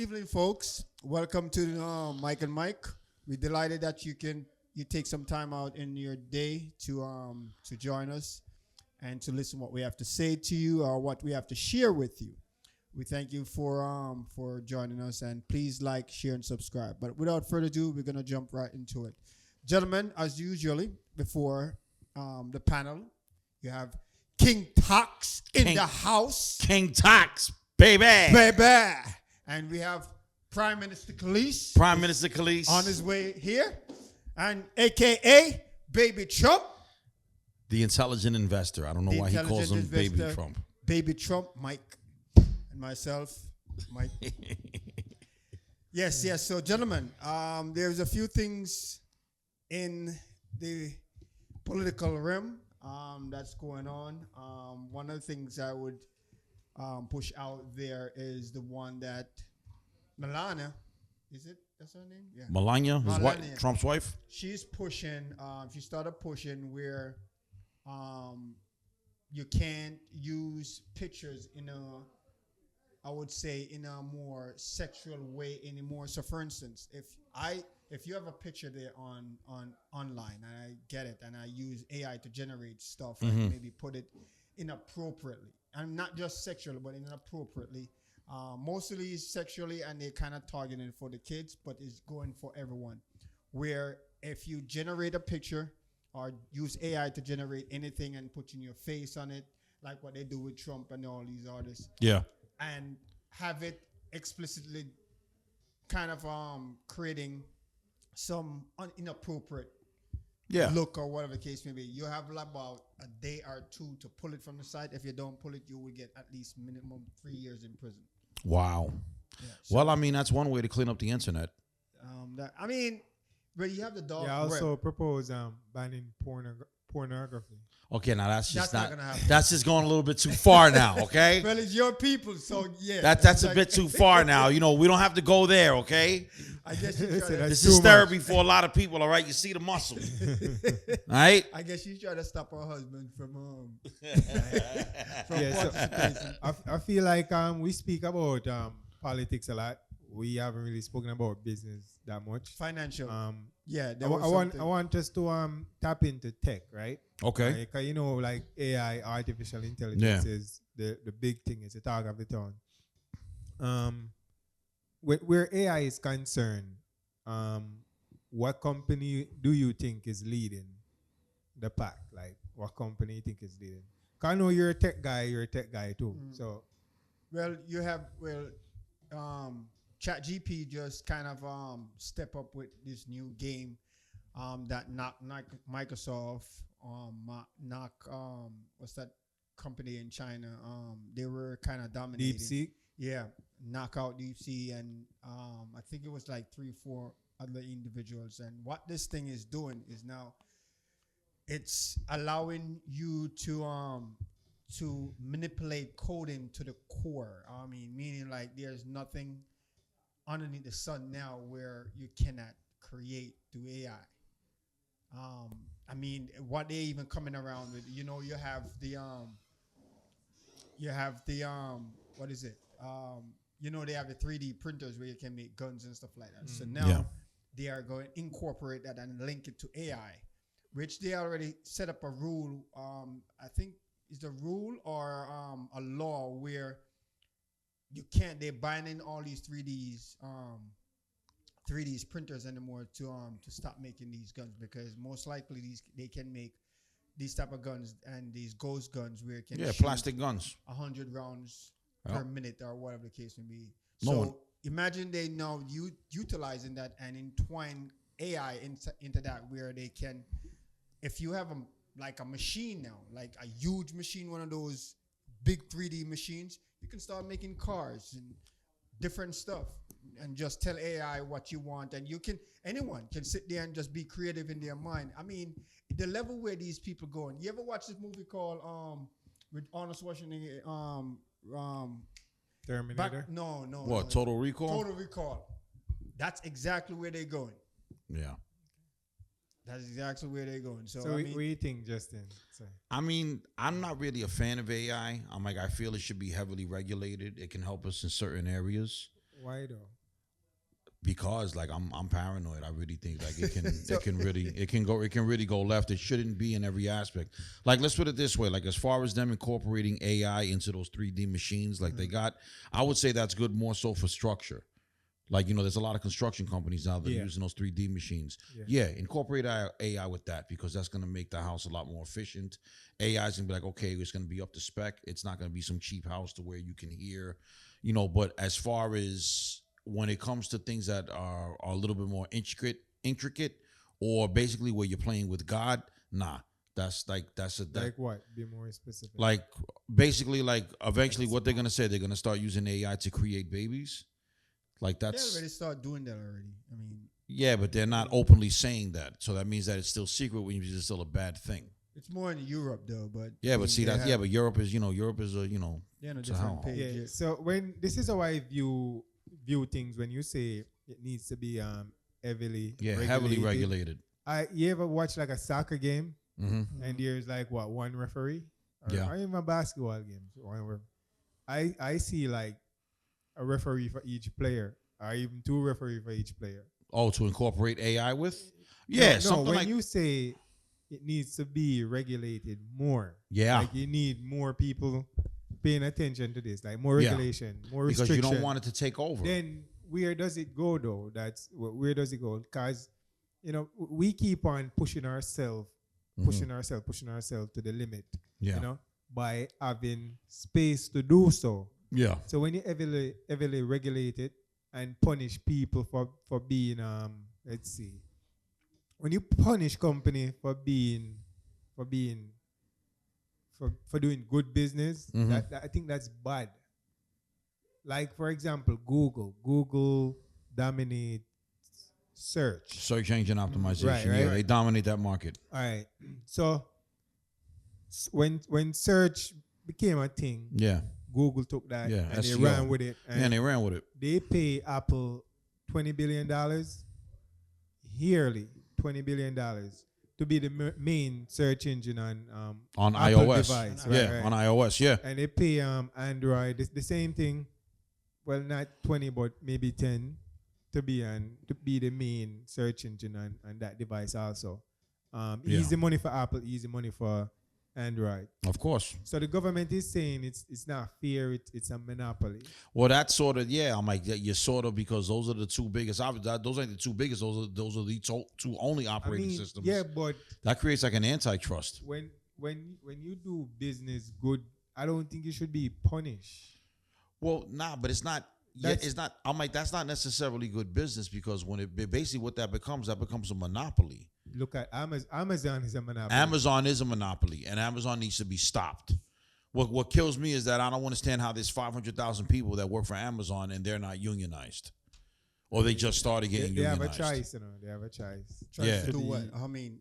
evening, folks. Welcome to Mike and Mike. We're delighted that you take some time out in your day to join us and to listen what we have to say to you or what we have to share with you. We thank you for joining us, and please like, share, and subscribe. But without further ado, we're gonna jump right into it, gentlemen. As usually, before the panel, you have King Tox in the house. King Tox, baby. And we have Prime Minister Khalees. Prime Minister Khalees. On his way here. And AKA Baby Trump. The intelligent investor. I don't know why he calls him Baby Trump. Baby Trump, Mike. And myself, Mike. Yes. So, gentlemen, there's a few things in the political realm that's going on. One of the things I would push out there is the one that Melania, is it? That's her name? Yeah. Melania, his wife, Trump's wife? She's pushing, she started pushing where you can't use pictures I would say in a more sexual way anymore. So for instance, if you have a picture there on online, and I get it, and I use AI to generate stuff and maybe put it inappropriately, and not just sexually, but inappropriately, mostly sexually, and they're kind of targeting for the kids, but it's going for everyone. Where if you generate a picture or use AI to generate anything and put in your face on it, like what they do with Trump and all these artists, yeah, and have it explicitly kind of creating some inappropriate look or whatever the case may be, you have about a day or two to pull it from the site. If you don't pull it, you will get at least minimum 3 years in prison. Wow. Yeah, so well, I mean, that's one way to clean up the internet. But you have the dog. Yeah, also propose banning pornography. Okay, now that's not gonna happen. That's just going a little bit too far now, okay? Well, it's your people, so yeah. That's a bit too far now. You know, we don't have to go there, okay? I guess this is therapy for a lot of people, all right? You see the muscle. All right? I guess she's trying to stop her husband from I feel like we speak about politics a lot. We haven't really spoken about business that much. Financial. I want us to tap into tech, right? Okay. Like AI, artificial intelligence is the big thing. It's the talk of the town. Where AI is concerned, what company do you think is leading the pack? Like, what company you think is leading? Because I know you're a tech guy too. So, well, you have ChatGPT just kind of step up with this new game that knock Microsoft what's that company in China? They were kind of dominating. DeepSeek. Yeah, knock out DeepSeek, and I think it was like 3-4 other individuals. And what this thing is doing is now it's allowing you to manipulate coding to the core. I mean, meaning like there's nothing underneath the sun now where you cannot create through AI. I mean, what they even coming around with, you have the what is it? They have the 3D printers where you can make guns and stuff like that. So now they are going to incorporate that and link it to AI, which they already set up a rule. I think is a rule or a law where you can't. They're banning all these 3D printers anymore to stop making these guns, because most likely they can make these type of guns and these ghost guns where it can shoot plastic guns 100 rounds per minute or whatever the case may be. So imagine they now utilizing that and entwine AI into that, where they can, if you have a machine now, like a huge machine, one of those big 3D machines, you can start making cars and different stuff and just tell AI what you want, and anyone can sit there and just be creative in their mind. I mean, the level where these people going. You ever watch this movie called with Arnold Schwarzenegger, Terminator? No. What, Total Recall? Total Recall. That's exactly where they're going. Yeah. That's exactly where they're going. So what do you think, Justin? Sorry. I mean, I'm not really a fan of AI. I feel it should be heavily regulated. It can help us in certain areas. Why though? because like I'm paranoid. I really think like it can really go left. It shouldn't be in every aspect. Like let's put it this way, like as far as them incorporating AI into those 3D machines, like they got, I would say that's good more so for structure. Like, there's a lot of construction companies now that are using those 3D machines. Yeah, incorporate AI with that because that's going to make the house a lot more efficient. AI is going to be like, okay, it's going to be up to spec. It's not going to be some cheap house to where you can hear, but as far as when it comes to things that are a little bit more intricate, or basically where you're playing with God, nah. Like what? Be more specific. Like basically like eventually what they're going to say, they're going to start using AI to create babies. Like they already start doing that already. I mean, yeah, but they're not openly saying that, so that means that it's still secret, which is still a bad thing. it's more in Europe though. But Yeah, but see that. Yeah, but Europe is a they're on a different page. Yeah. So when this is how I view things. When you say it needs to be heavily regulated. You ever watch like a soccer game Mm-hmm. and there's like one referee, or even a basketball game. I see like a referee for each player, or even two referees for each player. Oh, to incorporate AI with? Yeah, no. When you say it needs to be regulated more, like you need more people paying attention to this, like more regulation, more restriction. Because you don't want it to take over. Then where does it go though? Where does it go? Because we keep on pushing ourselves to the limit. By having space to do so. Yeah. So when you heavily regulate it and punish people for being let's see, when you punish company for doing good business, that I think that's bad. Like for example, Google dominates search engine optimization. Right. They dominate that market. All right. So when search became a thing, Google took that and SEO. they ran with it. And they ran with it. They pay Apple $20 billion yearly, $20 billion to be the main search engine on Apple iOS. Device, On iOS, yeah. And they pay Android the same thing. Well, not 20, but maybe 10 to be the main search engine on that device also. Easy money for Apple, easy money for Android. Of course. So the government is saying it's not fair, it's a monopoly. Well, that's sort of, I'm like, you're sort of, because those are the two biggest. Those ain't the two biggest. Those are the two only operating systems. Yeah, but that creates like an antitrust. When you do business good, I don't think you should be punished. Well, but it's not. It's not. I'm like, that's not necessarily good business, because when basically what that becomes a monopoly. Look at Amazon is a monopoly. Amazon is a monopoly, and Amazon needs to be stopped. What kills me is that I don't understand how there's 500,000 people that work for Amazon and they're not unionized, or they just started getting unionized. They have a choice, They have a choice. To do what? I mean,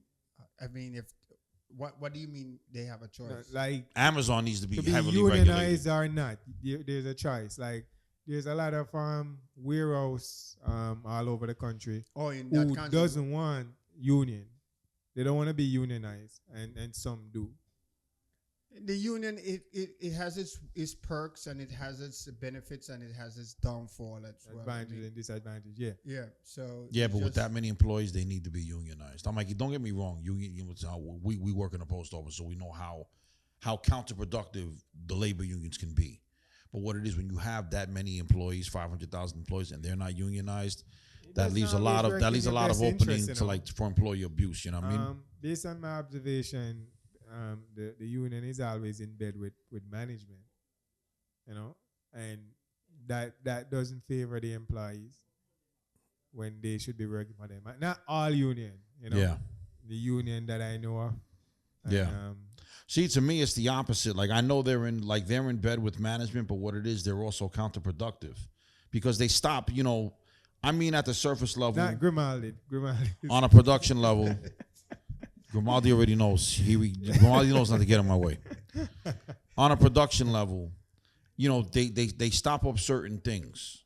if what do you mean they have a choice? Like Amazon needs to be heavily unionized regulated. or not. There's a choice. Like there's a lot of warehouse all over the country who doesn't want union. They don't want to be unionized, and some do. The union, it has its perks and it has its benefits and it has its downfall as well. Advantage and disadvantage, yeah. So but with that many employees, they need to be unionized. I'm like, don't get me wrong. We work in the post office, so we know how counterproductive the labor unions can be. But what it is, when you have that many employees, 500,000 employees, and they're not unionized, that leaves a lot of opening for employee abuse. You know what I mean? Based on my observation, the union is always in bed with management. And that doesn't favor the employees when they should be working for them. Not all union, The union that I know of. And, See, to me, it's the opposite. Like, I know they're in bed with management, but what it is, they're also counterproductive, because they stop. At the surface level. Not Grimaldi. On a production level, Grimaldi already knows. Grimaldi knows not to get in my way. On a production level, they stop up certain things.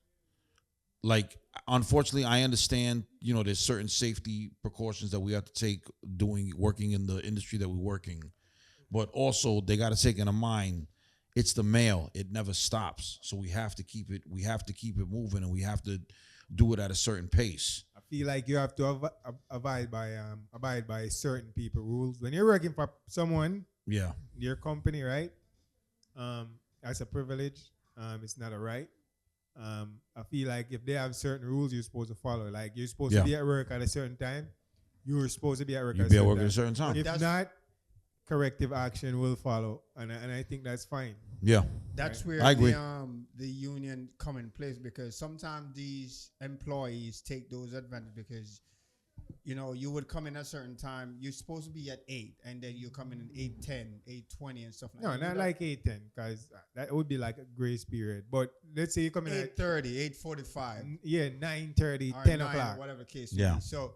Like, unfortunately, I understand, there's certain safety precautions that we have to take working in the industry that we're working. But also, they got to take in mind, it's the mail. It never stops. So we have to keep it moving, and we have to do it at a certain pace. I feel like you have to abide by certain people rules when you're working for someone, Yeah. your company, right? That's a privilege. It's not a right. I feel like if they have certain rules, you're supposed to follow. Like you're supposed to be at work at a certain time. You're supposed to be at work. You be at work at a certain time. If not, corrective action will follow, and I think that's fine. Yeah. That's Right. where I agree. the union come in place, because sometimes these employees take those advantage, because you would come in a certain time, you're supposed to be at 8, and then you come in at 8:10, 8:20 and stuff like No, that. not like 8:10, because that would be like a grace period. But let's say you come in at 8:30, 8:45. 9:30, or 10 9, o'clock. whatever the case Yeah. may be. So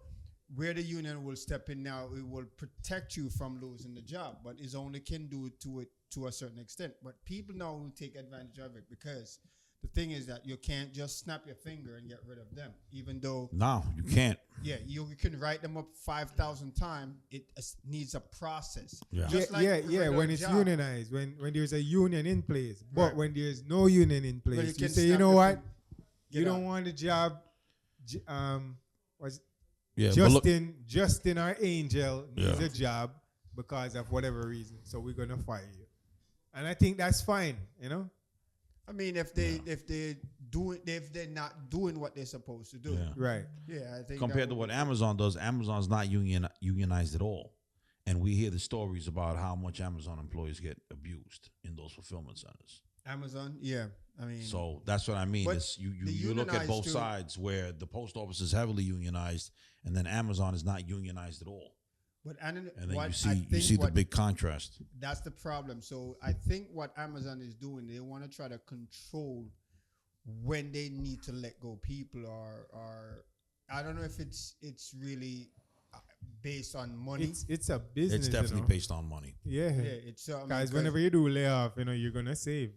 where the union will step in now, it will protect you from losing the job, but it only can do it to a certain extent. But people now will take advantage of it, because the thing is that you can't just snap your finger and get rid of them, even though No, you can't. you can write them up 5,000 times. It needs a process. Yeah. Just Yeah, like yeah, a yeah. regular When it's job. unionized, when there's a union in place, but Right. when there's no union in Well, place, you can say, you snap know your what? fin- You get don't out. want the job. Was Yeah. But look, Justin, our angel needs Yeah. a job because of whatever reason, so we're gonna fire you. And I think that's fine. I mean, if they're not doing what they're supposed to do. Yeah. Right. Yeah, I think compared that to would what Amazon does, Amazon's not unionized at all. And we hear the stories about how much Amazon employees get abused in those fulfillment centers. Amazon, yeah. I mean, So that's what I mean. But Is you the look at unionized both too. sides, where the post office is heavily unionized, and then Amazon is not unionized at all. but And then what you I think see the big contrast. that's the problem. So I think what Amazon is doing, they want to try to control when they need to let go people, or I don't know if it's really based on money. It's a business. It's definitely based on money. Yeah. Yeah, it's Guys, whenever you do layoff, you're gonna save.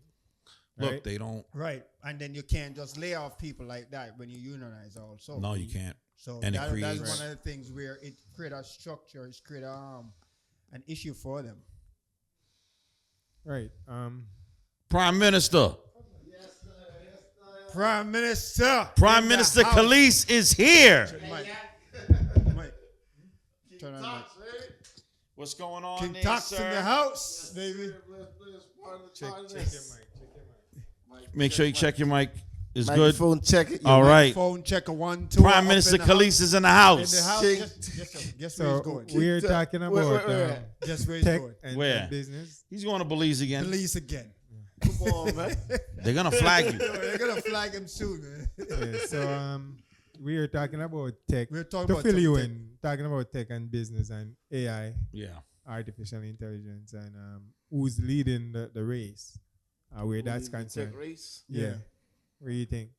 Look, Right? they don't. right, and then you can't just lay off people like that when you unionize also. No, you can't. So And it that's creates- one of the things where it create a structure, it's create an issue for them. Right. Prime Minister. Prime Minister. Prime in the Minister house. Khalees is here. Mike. Turn on mic. What's going on, King there, Tox in sir? the house, baby. Check your mic. Check your mic. Make sure you check your mic. It's good. Microphone check it. All right. Phone checker 1, 2. Prime up Minister in the house. Khalees is in the In house. the house. King- Guess where he's So going. we're talking about Guess where he's tech going. and Where? business. He's going to Belize again. Police again. Come on, man. They're gonna flag you. They're gonna flag him soon, man. Yeah, so we are talking about tech. We're talking To about fill you tech. in, talking about tech and business and AI, Yeah. artificial intelligence, and who's leading the race, where that's Tech concerned. race. Yeah. What do you think?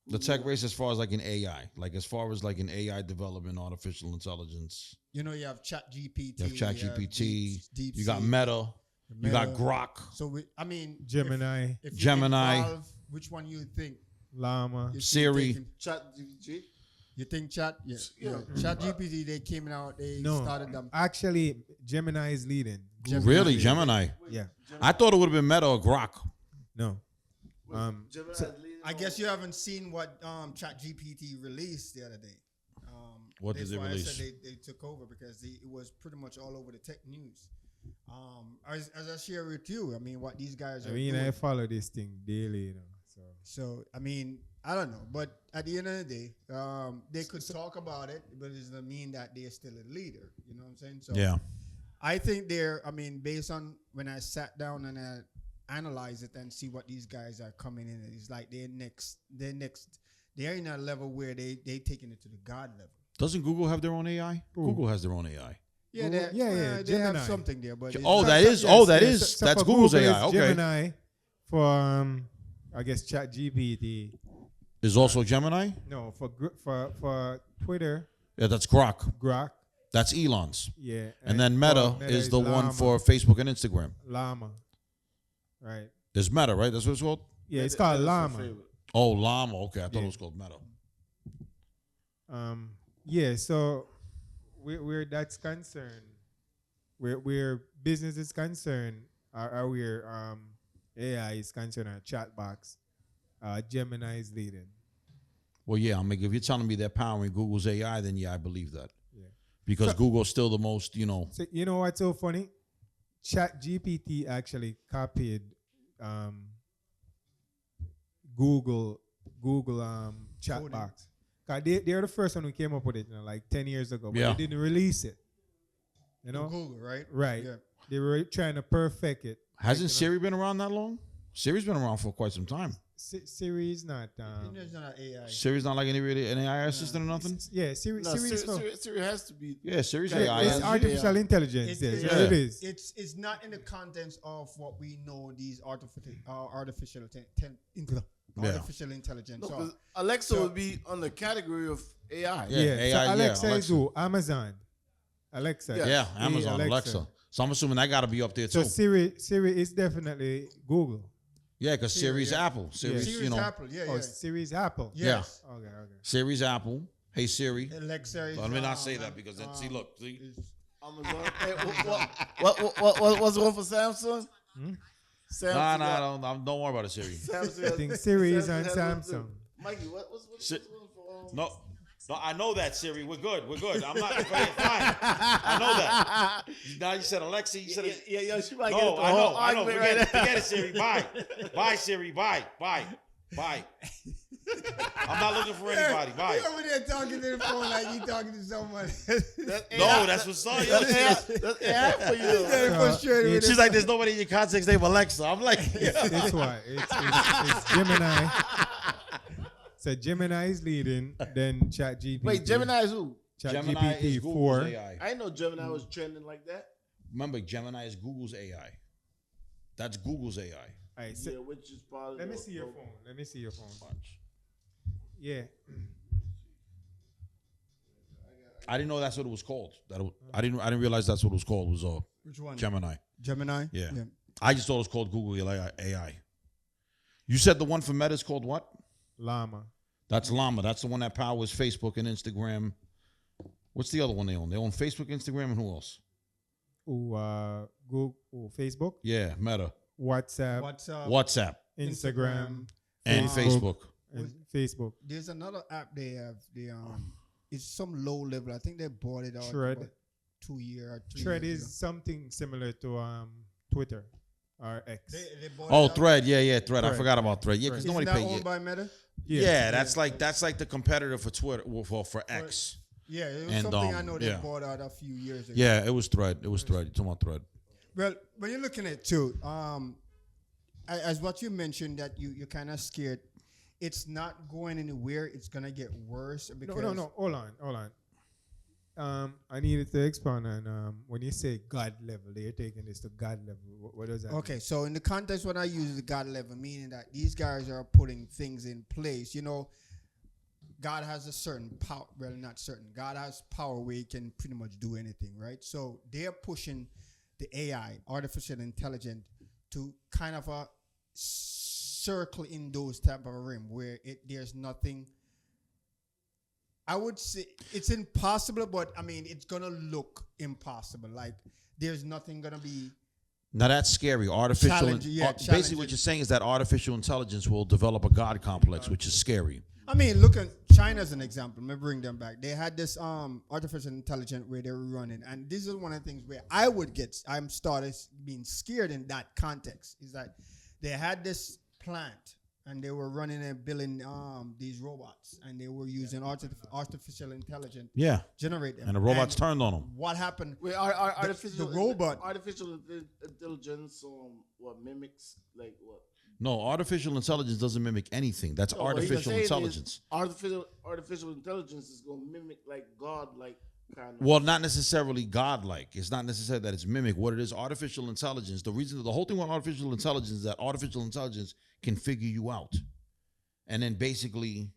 The tech race, as far as like an AI, like as far as like an AI development, artificial intelligence. You know, you have Chat GPT. You have Chat GPT. Deep You got Sea, Meta. You got Meta. Grok. So I mean, Gemini, If you Gemini. involve, which one you think? Llama. You Siri. thinking- Chat GPT. You think Chat? Yeah. Yeah. Chat GPT. They came out. They No, started them. actually, Gemini is leading. Google Really, is leading. Gemini? Yeah. I thought it would have been Meta or Grok. No. Gemini so- leading I on- guess you haven't seen what Chat GPT released the other day. What did that's they why release? I said they took over, because it was pretty much all over the tech news. As I share with you, I mean, what these guys I are mean, doing. I follow this thing daily, So I mean, I don't know, but at the end of the day, they could talk about it, but it doesn't mean that they're still a leader. You know what I'm saying? So Yeah. I think I mean, based on when I sat down and I analyze it and see what these guys are coming in, it's like they're in a level where they taking it to the God level. Doesn't Google have their own AI? Ooh. Google has their own AI. Yeah, Well, they they have Gemini. something there, but Oh, it's- that is. Yes, Oh, that yes. is. So That's for Google's Google, AI. it's Okay. Gemini for I guess Chat GPT. Is also Gemini. No, for Twitter, Yeah, that's Grok. Grok. That's Elon's. Yeah, And then for Meta is the one Llama. for Facebook and Instagram. Llama. Right. There's Meta, right? That's what it's called. Yeah, it's That- called that is my Llama. favorite. Oh, Llama. Okay, I thought Yeah. it was called Meta. Yeah, so where that's concerned, where business is concerned, or where AI is concerned, our chat box, Gemini is leading. Well, yeah, if you're telling me they're powering Google's AI, then yeah, I believe that. Yeah. Because So- Google's still the most, So you know what's so funny? Chat GPT actually copied Google chat Coding. box. 'Cause they're the first one who came up with it, like 10 years ago, but Yeah. they didn't release it. You know? Google, right? Right. Yeah. They were trying to perfect it. hasn't Like, Siri been around that long? Siri's been around for quite some time. Siri is not. There's not AI. Siri's not like an AI assistant or nothing? Yeah, Siri. No, Siri is no. Siri has to be. Yeah, Siri's Yeah, AI. It's yeah. artificial intelligence. It's, Yes, it's, it is. it's not in the contents of what we know these artificial intelligence. No, So, 'cause Alexa so- would be on the category of AI. Yeah. Yeah, AI, so yeah, Alexa is Alexa. who? Amazon. Alexa. Yeah. Yeah, Hey, Amazon, Alexa. So I'm assuming that got to be up there So too. Siri is definitely Google. Yeah, because Siri, Siri's yeah. Apple. Siri's, Siri's Apple. Yeah, Oh, yeah. Siri is Apple. Yes. Okay, okay. Siri's Apple. Hey Siri. Alexa is, Let me not say that because then see, look, see. is- Amazon. Hey, what's the one for Samsung? Samsung. Don't worry about it, Siri. Samsung I think Siri is on has one Samsung. too. Mikey, what's Si- the one for? No, I know that, Siri. We're good. I'm not. Fine. I know that. Now you said Alexa. You said it. Yeah, she might No, get the I whole know. argument Forget right it. Forget it, Siri. Bye, Siri. Bye. I'm not looking for anybody. Bye. You over there talking to the phone like you talking to someone. No, that's what's up. That's AI for you. Very frustrated with She's it. like, there's nobody in your contacts named Alexa. I'm like, It's why. It's Gemini. So Gemini is leading, then ChatGPT. Wait, Gemini is who? Gemini is ChatGPT Google's 4. AI. I didn't know Gemini was trending like that. Remember, Gemini is Google's AI. That's Google's AI. All right, so Yeah, which is part of let me the- see your phone. Let me see your phone. Yeah. I didn't know that's what it was called. I didn't realize that's what it was called. It was Which one? Gemini. Gemini? Yeah. I just thought it was called Google AI. You said the one for Meta is called what? Llama. That's Llama. That's the one that powers Facebook and Instagram. What's the other one they own? They own Facebook, Instagram, and who else? Google, Facebook, Yeah, Meta, WhatsApp, WhatsApp, Instagram, and Facebook. and Facebook. There's another app they have. It's some low level. I think they bought it out Thread. about 2 years or 3 Thread years is something similar to Twitter or X. ago. They bought Oh, it out. Thread. Yeah, Thread. I Thread. forgot about Thread. Yeah, because Isn't nobody that paid. owned by Meta? Yeah, that's like the competitor for Twitter for X. Yeah, it was And, something I know they yeah. bought out a few years ago. Yeah, it was Thread. You're talking about Thread. Well, when you're looking at it too, as what you mentioned that you're kind of scared, it's not going anywhere. It's gonna get worse because No. Hold on. I needed to expound on when you say God level, they're taking this to God level. What does that mean? Okay, so in the context when I use the God level, meaning that these guys are putting things in place. You know, God has a certain power. Well, not certain. God has power where He can pretty much do anything, right? So they're pushing the AI, artificial intelligence, to kind of a circle in those type of rim where there's nothing. I would say it's impossible, but I mean it's gonna look impossible. Like there's nothing gonna be. Now that's scary. Basically, what challenging. you're saying is that artificial intelligence will develop a God complex, which is scary. I mean, look at China as an example. Let me bring them back. They had this artificial intelligence where they were running, and this is one of the things where I'm started being scared in that context. Is that they had this plant and they were running and building these robots, and they were using artificial intelligence Yeah, generate them. and the robots turned on them. What happened? Wait, the robot. artificial intelligence, what mimics like what? No, artificial intelligence doesn't mimic anything. That's No, what he's artificial saying is intelligence. Artificial intelligence is gonna mimic like God, like kind of. Well, not necessarily godlike. It's not necessarily that it's mimic. What it is, artificial intelligence. The whole thing with artificial intelligence is that artificial intelligence can figure you out, and then basically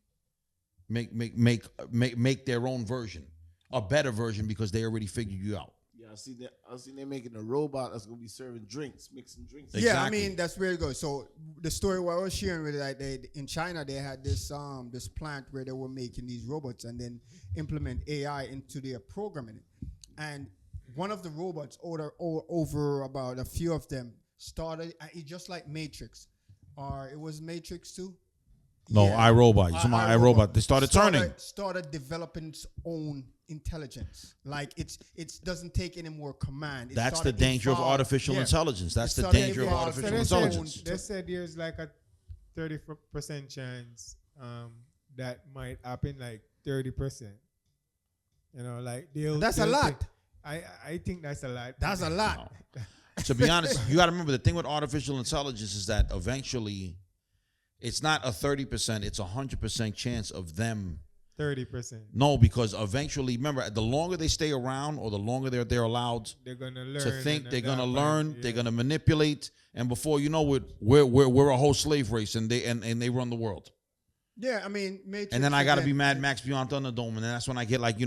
make their own version, a better version, because they already figured you out. Yeah, I see they're making a robot that's gonna be serving drinks, mixing drinks. Exactly. Yeah, I mean that's where it goes. So the story what I was sharing with like in China they had this this plant where they were making these robots and then implement AI into their programming, and one of the robots over about a few of them started. It just like Matrix, or it was Matrix 2. No, Yeah. iRobot. You talking about iRobot? They started turning. Started developing its own intelligence. Like it doesn't take any more command. It That's the started danger of evolve- artificial yeah. intelligence. That's It the started danger of evolve- artificial so they intelligence. They said there's like a 30% chance that might happen, like 30%. You know, like That's a lot. I think that's a lot. That's a lot. To be honest, you got to remember the thing with artificial intelligence is that eventually, it's not a 30%; it's 100% chance of them. 30%. No, because eventually, remember, the longer they stay around, or the longer they're allowed They're gonna learn to think, and they're gonna adapt learn, and- they're gonna manipulate, and before you know it, we're a whole slave race, and they run the world. Yeah, I mean, Matrix And then I got to again, be Mad Max Beyond Thunderdome, and then that's when I get like,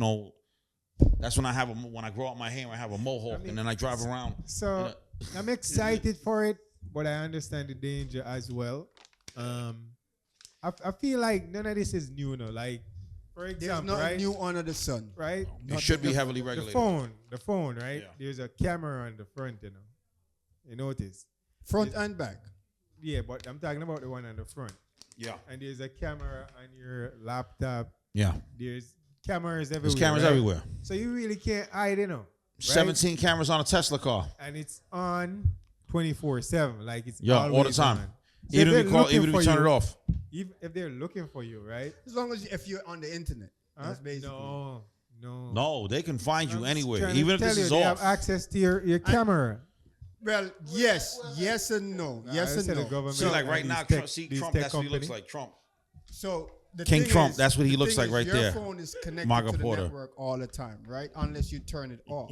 that's when when I grow out my hair, I have a mohawk, and then I drive around. So I'm excited for it, but I understand the danger as well. I feel like none of this is new, no. Like, for There's example, nothing right? new under the sun. Right? It should be heavily The regulated. phone, right? Yeah. There's a camera on the front, You notice? Front and back. Yeah, but I'm talking about the one on the front. Yeah, And there's a camera on your laptop. yeah. There's cameras everywhere. There's cameras right? everywhere. So you really can't hide, Right? 17 cameras on a Tesla car. And it's on 24/7. Like it's Yeah, all the always time. on. So Even if if they're you call, looking even if for you turn you- it off. Even if they're looking for you, right? As long as if you're on the internet. That's basically. No. No, they can find you I'm anywhere, trying to even if tell this you, is they off. have access to your camera. Well, yes and no. I Yes and said the no. government- See, like right these now, tech- Trump, see these Trump. tech That's what he looks company. like. Trump. So the King thing Trump, is- that's what he the looks thing like is right your there. phone is connected Marga to the Porter. network all the time, right? Unless you turn it off.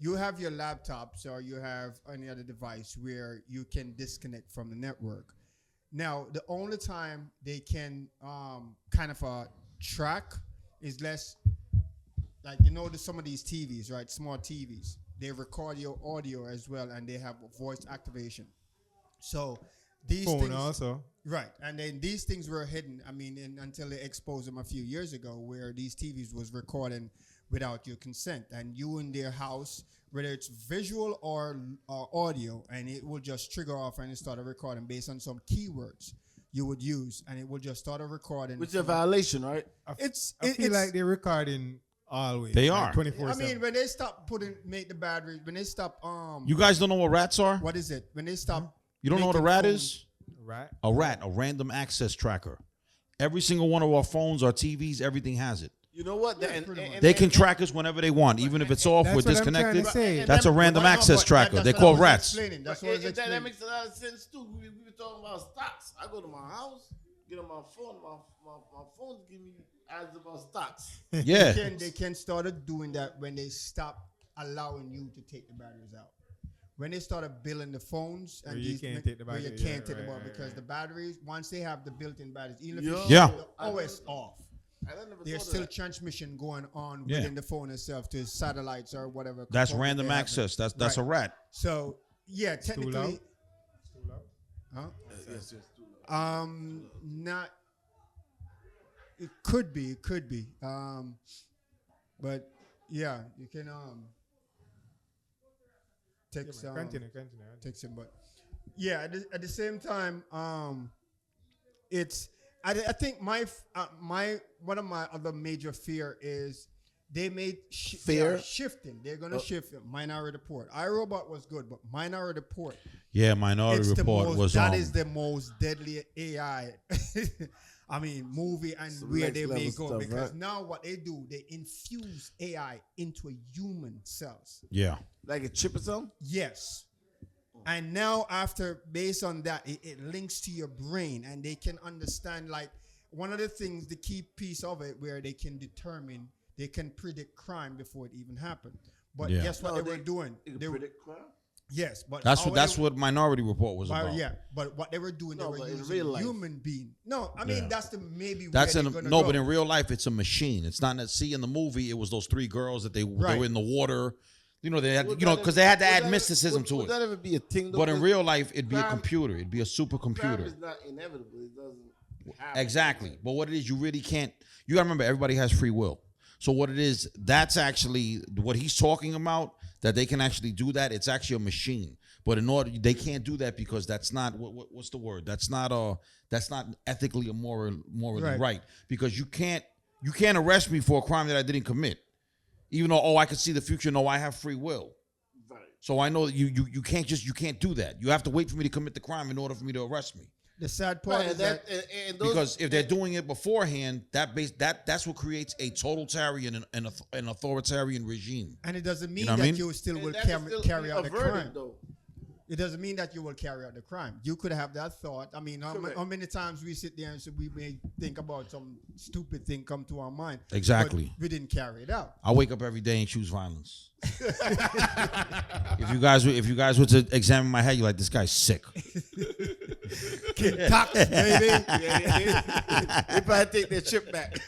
You have your laptops or you have any other device where you can disconnect from the network. Now, the only time they can kind of track is less, like some of these TVs, right? Smart TVs. They record your audio as well, and they have voice activation. So these Phone things, also. right? And then these things were hidden. I mean, until they exposed them a few years ago, where these TVs was recording without your consent, and you in their house, whether it's visual or audio, and it will just trigger off and it start recording based on some keywords you would use, and it will just start recording. Which is a violation, right? I it's feel like they're recording always. They like are. 24/7. I mean, when they stop make the batteries, when they stop You guys don't know what rats are? what is it? When they stop, You don't know what a making rat phones- is? right? A rat, a random access tracker. Every single one of our phones, our TVs, everything has it. You know what? Yeah, pretty much. They can track us whenever they want, even if it's off, That's we're what I'm trying disconnected. to say. That's a random access tracker. They call rats. That's But what I was that explaining. makes a lot of sense too. We were talking about stocks. I go to my house, get on my phone. My phone's giving me ads about stocks. Yeah. They can start doing that when they stop allowing you to take the batteries out. When they started building the phones and Where you these can't take the where you battery, can't yeah, take the right, battery because right. the batteries, once they have the built-in batteries, even if Yeah. you Yeah. shut the OS off, I never there's thought still of that. transmission going on Yeah. within the phone itself to satellites or whatever. That's component random they have. access. That's a Right. rat. So yeah, Too technically, loud? huh? Yes, yes. Not. It could be. But yeah, you can take some. Continue. Take some, but yeah, at the same time, it's. I think my one of my other major fear is they made Fear? shifting. They're gonna shift it. Minority Report. iRobot was good, but Minority Report. Yeah, Minority Report was that is the most deadly AI. I mean, movie and Some where next they may level go stuff, because right? now what they do, they infuse AI into a human cells. Yeah. Like a chip or something? Yes. And now after, based on that, it links to your brain and they can understand, like, one of the things, the key piece of it, where they can determine, they can predict crime before it even happened. But Yeah. guess what No, they were doing? You can They were, predict crime? yes, but That's how what they- Minority Report was well, about. yeah, but what they were doing, No, they were but in using real life. human being. No, I mean Yeah. that's the maybe. That's where in they're gonna no, go. but in real life, it's a machine. It's not that. See, in the movie, it was those three girls that they Right. were in the water. You know, they had, Would you know, that because ever- they had to would add that- mysticism would- to would it. that ever be a thing? Though? But in real life, it'd be a crime- computer. It'd be a Crime supercomputer. is not inevitable. It doesn't happen. Exactly. But what it is, you really can't. You got to remember, everybody has free will. So what it is, that's actually what he's talking about. That they can actually do that. It's actually a machine. But in order, they can't do that because that's not what's the word? That's not ethically or morally right. Because you can't arrest me for a crime that I didn't commit, even though I could see the future. No, I have free will. Right. So I know that you can't do that. You have to wait for me to commit the crime in order for me to arrest me. The sad part is that because if they're doing it beforehand, that's what creates a totalitarian and an authoritarian regime. and it doesn't mean You know what I that mean? you still will still carry out the averted, crime. though. It doesn't mean that you will carry out the crime. You could have that thought. I mean, how many times we sit there and so we may think about some stupid thing come to our mind. Exactly. But we didn't carry it out. I wake up every day and choose violence. If you guys were to examine my head, you're like, this guy's sick. Kid Tox, baby. They probably take their chip back.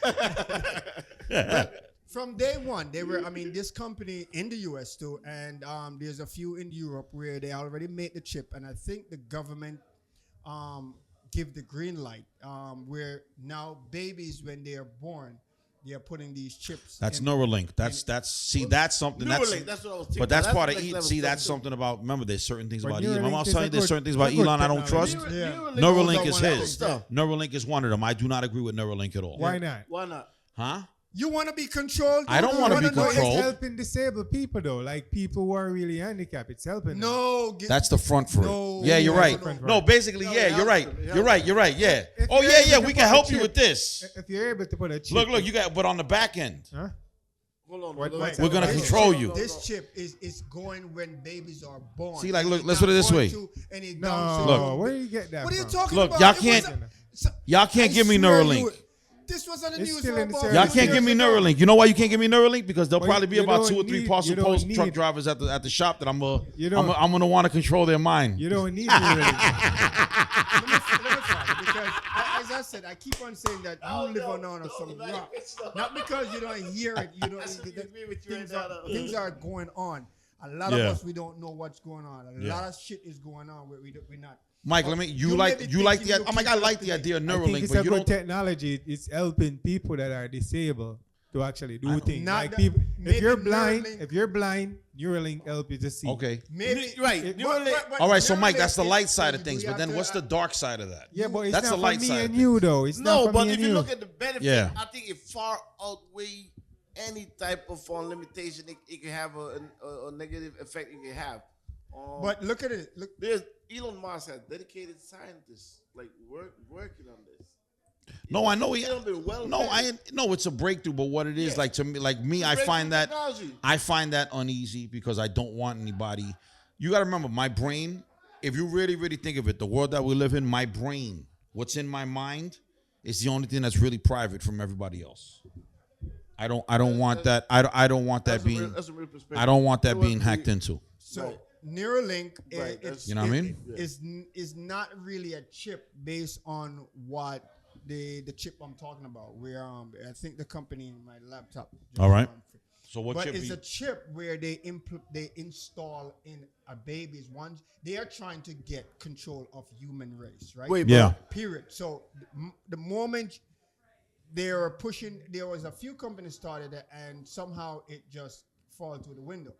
From day one, this company in the US too, and there's a few in Europe where they already made the chip, and I think the government give the green light, where now babies, when they are born, they are putting these chips. That's in. Neuralink. That's something. Neuralink, that's what I was thinking. But that's That's part of next level see. That's stuff, something about. Remember, there's certain things But about Elon. I'm Neuralink also is telling a you, there's good- certain things a about good Elon I don't technology. trust. Yeah. Neuralink is one of those his. stuff. Neuralink is one of them. I do not agree with Neuralink at all. Why not? Why not? Huh? You want to be controlled? I don't wanna be No, controlled. it's helping disabled people though, like people who are really handicapped. It's helping them. No. That's the front for No. it. Yeah, you're right. Front for No, it. basically, No, yeah, it you're right. helps them. It You're right. helps You're right. Yeah. If Oh you're yeah, able yeah. to We put can a help you chip- with this. If you're able to put a chip, Look. You got, but on the back end, huh? Hold on. What- hold on. what's we're gonna This control chip, you. This chip is going when babies are born. See, like, look, It's let's not put it this going way. to any No, Down syndrome. Look. where do you get that What are you from? talking Look, about? y'all It can't- wasn't- Y'all can't I give me swear Neuralink. you- This was on the It's news still for in the about service. Y'all 2 can't give me years ago. Neuralink. You know why you can't give me Neuralink? Because there'll Well, probably be you about don't 2 or 3 need- parcel you don't post truck need- drivers at the shop that I'm You don't- gonna want to control their mind. You don't need Neuralink. Let me find it, because as I said, I keep on saying that you live on some rock. Not because you don't hear it. You don't. agree with you Things right are, now. things are going on. A lot Yeah. of us, we don't know what's going on. A Yeah. lot of shit is going on where we're not. Mike, You you may like be the thinking oh my you God, I keep like up the to idea of I think Neuralink, it's but a you good don't. technology. It's helping people that are disabled to actually do things. Not Like that- people, maybe if you're blind, Neuralink- Neuralink help you to see. Okay. Maybe Right. But- Neuralink- but All right, so Mike, Neuralink that's the is- light side of you things. But have then to- what's the dark side of that? Yeah, but it's That's not the light for me side and of you though. It's No, not for but me if and you you. look at the benefit, Yeah. I think it far outweigh any type of limitation it can have a negative effect it can have. But look at it. Look. There's Elon Musk has dedicated scientists like working on this. No, I know. They don't do well. No, it's a breakthrough. But what it is, Yeah. like to me, I Breakthrough find that technology. I find that uneasy because I don't want anybody. You got to remember, my brain. If you really, really think of it, the world that we live in, my brain, what's in my mind, is the only thing that's really private from everybody else. I don't want that. I don't want that being. That's a real perspective. I don't want that So being what hacked we- into. So Right. Neuralink, Right, it's, You know what I mean? is not really a chip based on what the chip I'm talking about. Where I think the company in my laptop. just, All right. So what But chip? it's a chip where they install in a baby's one. They are trying to get control of human race, right? Wait, Yeah. Period. So the moment they are pushing, there was a few companies started it, and somehow it just fall through the window.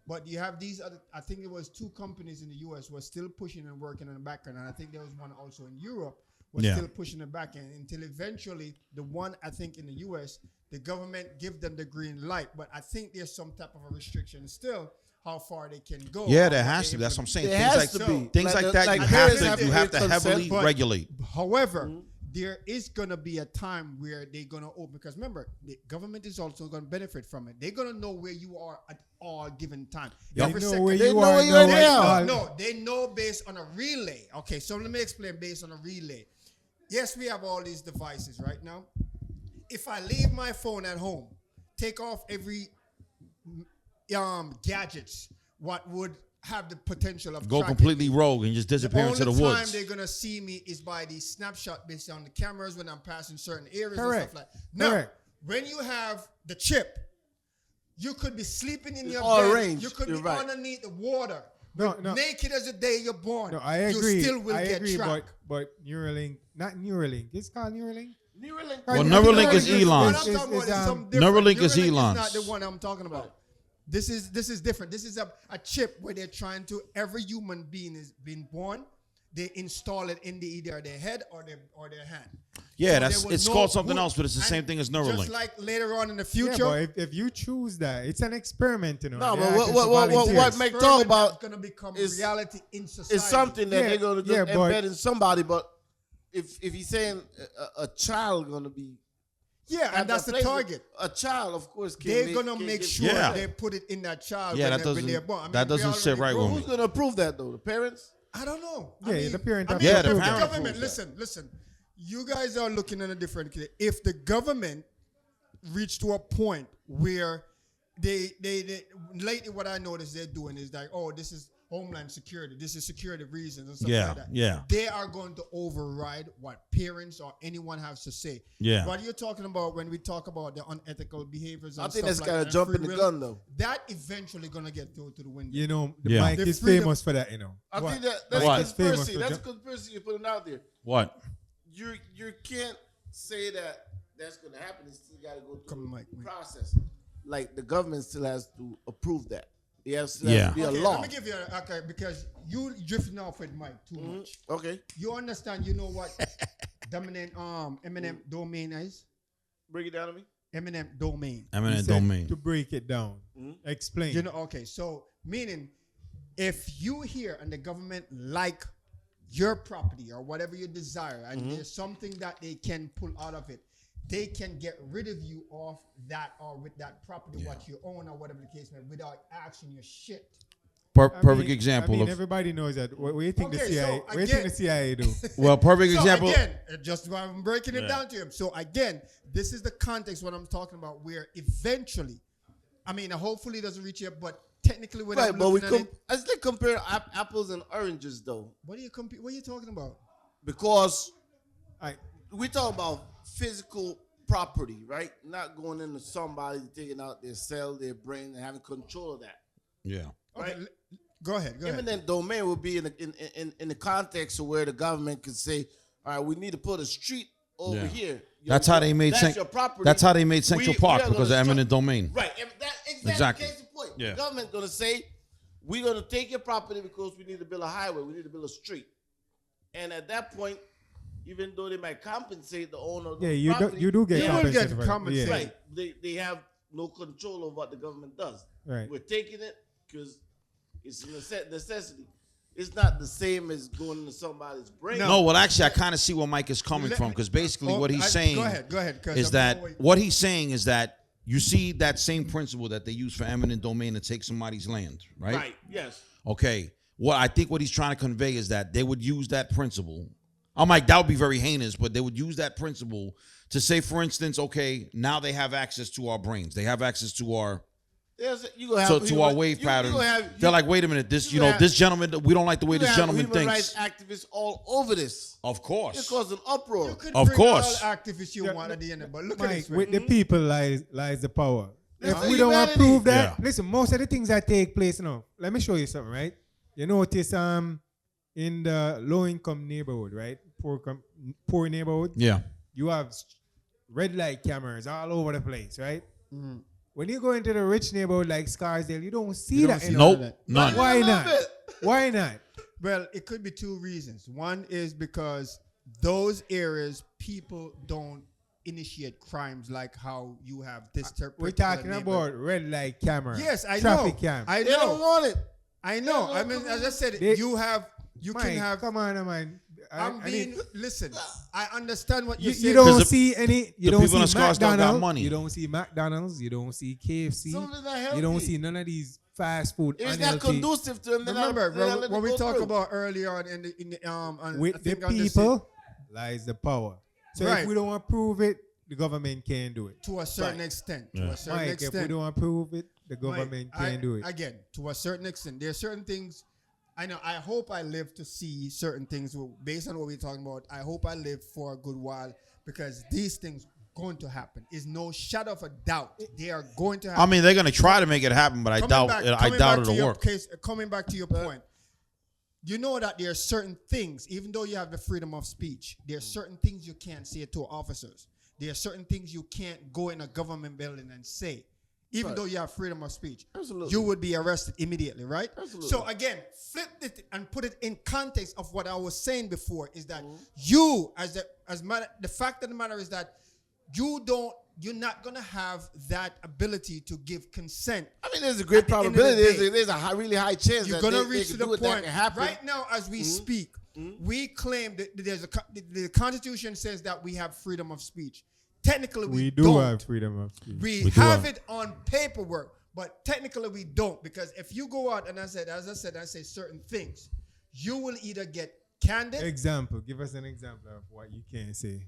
But you have these other, I think it was 2 companies in the US were still pushing and working on the back end. And I think there was one also in Europe was Yeah. still pushing the back end until eventually the one, I think in the US, the government give them the green light. But I think there's some type of a restriction still how far they can go. Yeah, how there far has they to be. That's what I'm saying. There Things has like to be. things like that. Like You parents have have to. You to have to consent, heavily but- regulate. However, there is going to be a time where they're going to open, because remember, the government is also going to benefit from it. They're going to know where you are at all given time. They Every know second. where They you know are. where you know are what now. all- No, they know based on a relay. Okay, so let me explain based on a relay. Yes, we have all these devices right now. If I leave my phone at home, take off every gadgets, what would have the potential of Go tracking completely me. rogue and just disappear into the only time woods. they're gonna see me is by the snapshot based on the cameras when I'm passing certain areas Correct. and stuff like that. Now, Correct. when you have the chip, you could be sleeping in your all bed. arranged. You could You're be right. underneath the water. No, no. Naked as the day you're born. No, I agree. You still will I get agree, tracked. but Neuralink, not Neuralink. It's called Neuralink. Neuralink. Well, Neuralink is What Elon's. I'm talking about is Is, something different. Neuralink is Neuralink Elon's. not the one I'm talking about. This is different. This is a chip where they're trying to. Every human being is being born. They install it in either their head or their hand. Yeah, So it's called something else, but it's the same and thing as Neuralink. Just like later on in the Yeah, future, but if you choose that, it's an experiment, you know. No, They're but asking for what volunteers. Mike talk about going to become is- reality in society. it's something that Yeah, they're gonna yeah, just but- embed in somebody. But if he's saying a child gonna be Yeah, at and that's that the place, target. a child, of course, can They're gonna can make get- sure Yeah. they put it in that child. Yeah, when that when doesn't- they're born. that we doesn't sit already right know. with Who's gonna approve that though? The parents? I don't know. Yeah, the parent have to the approve that. government. Approve that. Listen. You guys are looking at a different. If the government reach to a point where they lately what I noticed they're doing is like, oh, this is homeland security. This is security reasons and stuff Yeah, like that. yeah. They are going to override what parents or anyone has to say. Yeah. What you're talking about when we talk about the unethical behaviors and I think stuff that's like kind that, of jumping free the will, gun though. that eventually gonna get through to the window. You know, the Yeah. Mike The is freedom- famous for that, you know. I What? think that's What? conspiracy. Famous That's a for conspiracy you're putting out there. What? You can't say that that's gonna happen. You still gotta go through Come, Mike, the Mike. process. Like the government still has to approve that. It has to Yeah. be a Okay, law. let me give you okay, because you drifting off with Mike too much. Okay, You understand? You know what dominant eminent domain is? break it down to me. Eminent domain. He Eminent said domain. To break it down. Explain. You know? Okay, so meaning if you here and the government like your property or whatever you desire, and there's something that they can pull out of it, they can get rid of you off that or with that property what you own or whatever the case may be without asking your shit. Perfect example I mean, of everybody knows that. What do you think the Okay, so CIA? What do you again- think the CIA do? well, perfect So example. again, just I'm breaking it Yeah. down to him. So again, this is the context what I'm talking about. Where eventually, I mean, hopefully it doesn't reach here, but technically, when Right, I'm but we looking at it, I still compare apples and oranges though, what are you talking about? because I, we talk about physical property, right? Not going into somebody taking out their cell, their brain, and having control of that. Yeah. Okay, Right. go ahead. Eminent domain would be in the context of where the government could say, all right, we need to put a street over Yeah. here. That's how they made That's your property. That's how they made Central We Park are because of gonna eminent domain. Right. And that Exactly. case in point. Yeah. The government gonna say, we're gonna take your property because we need to build a highway, we need to build a street. And at that point, even though they might compensate the owner of yeah, the you do, property, you do get You will compensated get for it. compensated. Yeah. right, they have no control of what the government does. Right. We're taking it because it's a necessity. It's not the same as going into somebody's brain. No, well, actually, I kind of see where Mike is coming from because basically what he's saying Go ahead. 'Cause is I'm that always- what he's saying is that you see that same principle that they use for eminent domain to take somebody's land, right? Right. Yes. Okay. I think what he's trying to convey is that they would use that principle. I'm like, that would be very heinous, but they would use that principle to say, for instance, okay, now they have access to our brains. They have access to our You gonna have to our wave pattern. They're like, wait a minute, this you gonna have- this gentleman, we don't like the way this gentleman human thinks. rights activists all over this. Of It course. caused an uproar. You could Of bring course. all activists you Yeah, want at the end, but look at Mike, this. with Way. the people lies the power. That's If we don't humanity. approve that, Yeah. listen, most of the things that take place now, let me show you something, right? You notice in the low income neighborhood, right? Poor neighborhood, Yeah. you have red light cameras all over the place, right? Mm. When you go into the rich neighborhood like Scarsdale, you don't see You that. don't see anymore. Nope. None. Why I love not? it. Why not? Well, it could be two reasons. One is because those areas people don't initiate crimes like how you have this. We're talking about red light camera. Yes, I traffic know. cam. I They don't know. want it. I know. Yeah, I mean, as I said, They- you Mike, can have. come on, man. I'm I being. mean, Listen, I understand what you're you saying. don't the- see any. You the don't people in see Scarsdale got McDonald's. money. You don't see McDonald's. You don't see KFC. Some of it's not healthy. You don't see none of these fast food. It's not unhealthy. conducive to them. They're not- Remember, they're not letting when it we go talk through. about earlier on in the on, I With the think on this- people lies the power. So Right. if we don't approve it, the government can't do it. to a certain Right. extent. Yeah. To a certain Mike, if we extent. don't approve it, the Mike, government can't do it. Again, to a certain extent, there are certain things. I know. I hope I live to see certain things based on what we're talking about. I hope I live for a good while because these things going to happen. Is no shadow of a doubt. They are going to happen. I mean, they're going to try to make it happen, but I doubt it'll work. Coming back to your point, you know that there are certain things, even though you have the freedom of speech, there are certain things you can't say to officers. There are certain things you can't go in a government building and say. even though you have freedom of speech, Absolutely. you would be arrested immediately, right? Absolutely. So again, flip it and put it in context of what I was saying before is that you, the fact of the matter is that you're not gonna have that ability to give consent. I mean, there's a great At the end of the probability. day, There's a really high chance you're that gonna they reach can to do the it, that point can happen. right now as we speak. We claim that the Constitution says that we have freedom of speech. Technically, We don't. do have freedom of speech. We do have have- it on paperwork, but technically we don't, because if you go out and I say certain things, you will either get candid. Example. Give us an example of what you can't say.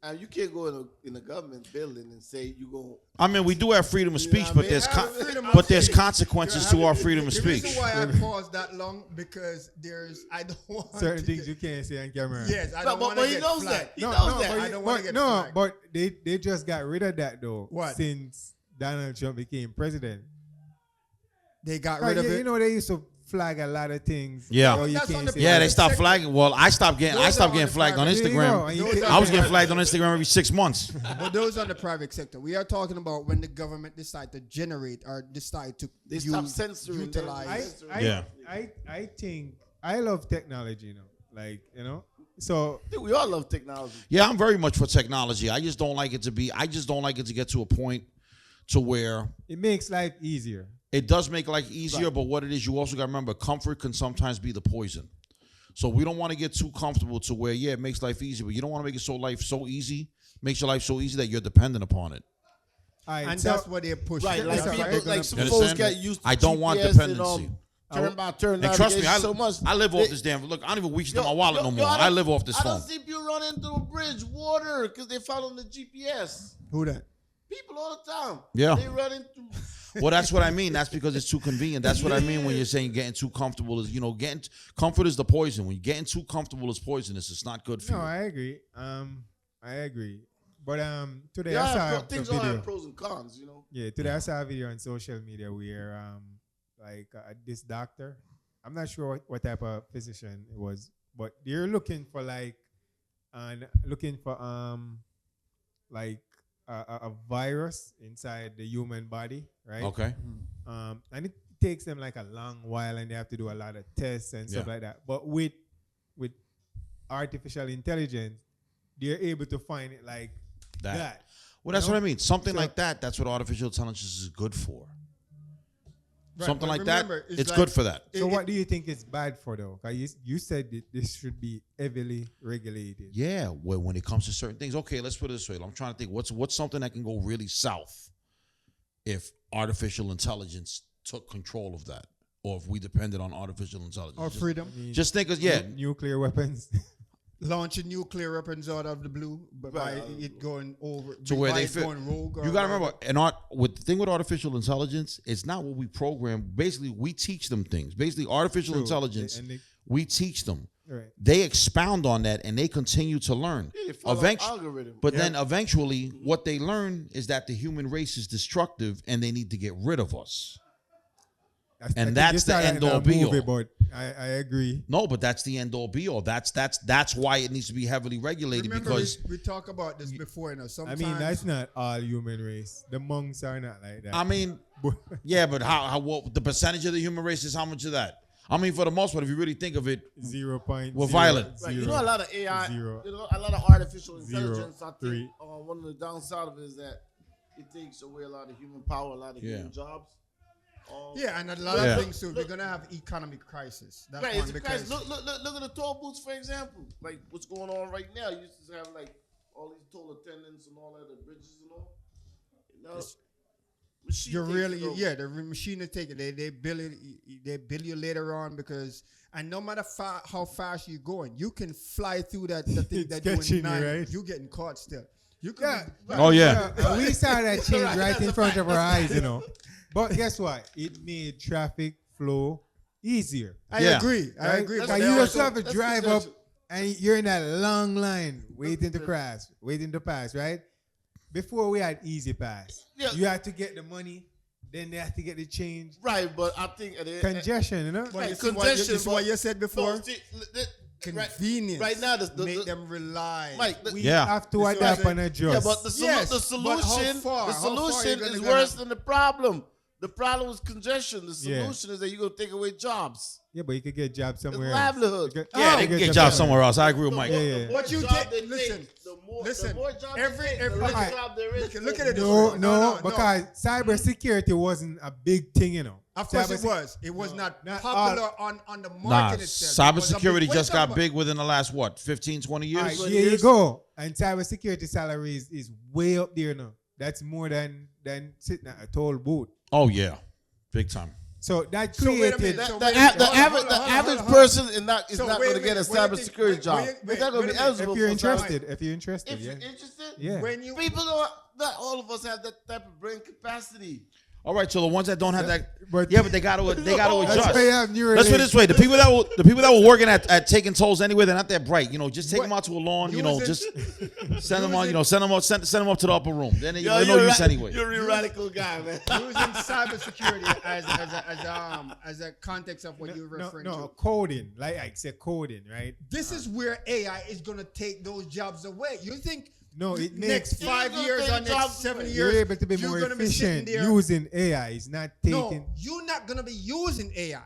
And you can't go in a government building and say you go. I mean, we do have freedom of speech, what I but mean? there's Have freedom of but there's speech. consequences to our freedom of The speech. reason why I paused that long because I don't want Certain to things get, you can't say on camera. Yes, I don't want to But he get knows flagged. that. He knows that. I don't want to get no, flagged. but they just got rid of that though. What? Since Donald Trump became president. They got Like, rid of you it. know, they used to flag a lot of things. Yeah. Oh, you That's can't on the say Yeah, that. they stopped Sector. flagging. Well, I stopped getting Those are on the flagged on private. There you go. Instagram. And you Those can't- are- I was getting flagged on Instagram every 6 months. But those on the private sector. We are talking about when the government decide to generate or decide to They stop use, censoring. utilize. I think I love technology, Like, so I think we all love technology. Yeah, I'm very much for technology. I just don't like it to get to a point to where it makes life easier. it does make life easier, but what it is, you also got to remember, comfort can sometimes be the poison. So we don't want to get too comfortable to where, it makes life easier, but you don't want to make life so easy, makes your life so easy that you're dependent upon it. And that's what they're pushing. Right, like That's people, right. like some You folks understand? get used to I don't want GPS dependency. turn by turn And trust me, navigation so much. I live off They- this damn. Look, I don't even reach Yo, to my wallet yo, no yo, more. I live off this I phone. don't see people run into a bridge, water, because they follow the GPS. Who that? People all the time. Yeah. They run into. Well, that's what I mean. That's because it's too convenient. That's what I mean when you're saying getting too comfortable is, comfort is the poison. When you're getting too comfortable is poisonous. It's not good for No, you. I agree. I agree. But today Yeah, I saw a things all video. have pros and cons, Yeah, today I saw a video on social media where this doctor, I'm not sure what type of physician it was, but they're looking for a virus inside the human body, right? Okay. And it takes them like a long while, and they have to do a lot of tests and stuff Yeah. like that. But with artificial intelligence, they're able to find it like that. Well, that's You know? what I mean. Something So- like that. That's what artificial intelligence is good for. Right, Something but like that. remember, It's like- good for that. So what do you think it's bad for though? 'Cause you said that this should be heavily regulated. Yeah. Well, when it comes to certain things, okay, let's put it this way. I'm trying to think what's something that can go really south if artificial intelligence took control of that, or if we depended on artificial intelligence. Or freedom. I mean, Just think of nuclear weapons. Launching nuclear weapons out of the blue, but by it going over to where by they it fit. going rogue. You got to remember, the thing with artificial intelligence, it's not what we program. Basically, we teach them things. Basically, artificial True. intelligence, And they- we teach them. right. They expound on that and they continue to learn. They follow algorithm. But then eventually, what they learn is that the human race is destructive and they need to get rid of us. I think And you that's the saw that end in a all be movie, all. But I agree. No, but that's the end all be all. That's why it needs to be heavily regulated Remember, because we talked about this before. I Sometimes mean, that's not all human race. The monks are not like that. I mean, yeah, but how what the percentage of the human race is how much of that? I mean, for the most part, if you really think of it, 0.0. We're violent. Right, a lot of AI, zero, a lot of artificial zero, intelligence. I think 3. one of the downside of it is that it takes away a lot of human power, a lot of human jobs. yeah, and a lot Yeah. of things too. We're gonna have economic crisis. That's Right, one it's a because crisis. Look at the toll booths, for example. Like what's going on right now. You used to have like all these toll attendants and all that, the bridges and all. Machine you're takes really it over. the machine will take it. They bill you later on because and no matter how fast you're going, you can fly through that the thing It's that catching you, doing 9. right? You getting caught still. You could Yeah. oh yeah, And we saw that change Right, right that's in a front fact, of our that's a eyes, But guess what? It made traffic flow easier. I Yeah. agree. I Right? agree. That's Because what you they just also- have to that's drive up congestion. and you're in that long line waiting to pass, right? Before we had easy pass. Yeah. You had to get the money, then they had to get the change. Right, but I think at the Congestion, Well, Right, you see what congestion, you see what you said before? No, see, convenience. Right now, make them rely. Mike, We Yeah. have to That's adapt what and I'm adjust. yeah, but the Yes, but how solution, far? the How far you solution gonna is go worse now? than the problem. The problem is congestion. The Yeah. solution is that you're gonna take away jobs. Yeah, but you could get jobs somewhere else. livelihood. You Yeah, they can get jobs somewhere else. I agree with Mike. Yeah, yeah. What you job take- they listen, take, the more jobs every- they take, every- the less Alright. job there is. Look at it. No, No. because cybersecurity wasn't a big thing, you know. Of course it Cybersec- was. It was not Not popular on the Nah, market itself. It was a cybersecurity big- what just you got talking big within the last, what, 15, 20 years? Alright, What here you years? go. And cybersecurity salary is way up there now. That's more than sitting at a toll booth. Oh, yeah. Big time. So that So wait a created. minute. The, wait a minute. average Hold on. person is not So going wait to a get a minute. What do you think- cybersecurity job. wait, They're not going wait to be a minute. eligible. if you're for interested, cyber- if you're interested, If yeah. you're interested, Yeah. When you people don't. Not all of us have that type of brain capacity. All right, so the ones that don't have that, But- yeah, but they got to That's why you adjust. have neural Let's put it links. this way: the people that were working at taking tolls anyway, they're not that bright. You know, just take What? them out to a lawn. You know, Using- just send them on. You know, send them up to the upper room. Then they're no you're use anyway. You're a radical guy, man. using cybersecurity as a context of what you're No, referring no, to. coding. Like I said, coding, right? This is where AI is going to take those jobs away. You think No, it next makes 5 It's years gonna or take next jobs 7 away. years, you're able to be you're more gonna be sitting efficient there. using AI. It's not taking. No, you're not going to be using AI.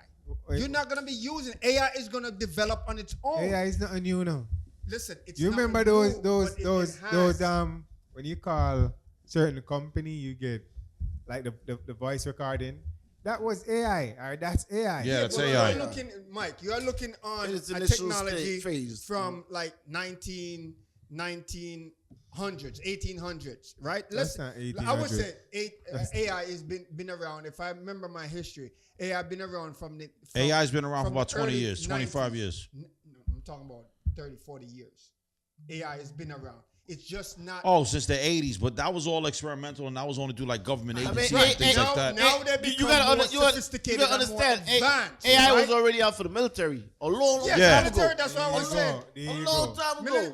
You're not going to be using AI. Is going to develop on its own. AI is not new now. Listen, it's You not remember new, those but it those enhanced. when you call certain company, you get like the voice recording. That was AI, or that's AI. Yeah, that's but AI. You're looking, Mike, you are looking on In its a initial technology phase. from like 1900s, 1800s, right? That's not I would 1800s. say AI has been around. If I remember my history, AI been around from the from, AI's been around for from about the 20 early years, 25 90s. years. No, I'm talking about 30, 40 years. AI has been around. It's just not. Oh, since the 80s, but that was all experimental, and that was only through like government I mean, agencies right, and things now, like that. now they You become gotta more sophisticated. you gotta and more understand. advanced, AI right? was already out for the military a long Yes, Yeah. time military. ago. That's what I was saying. There A you long go. time ago.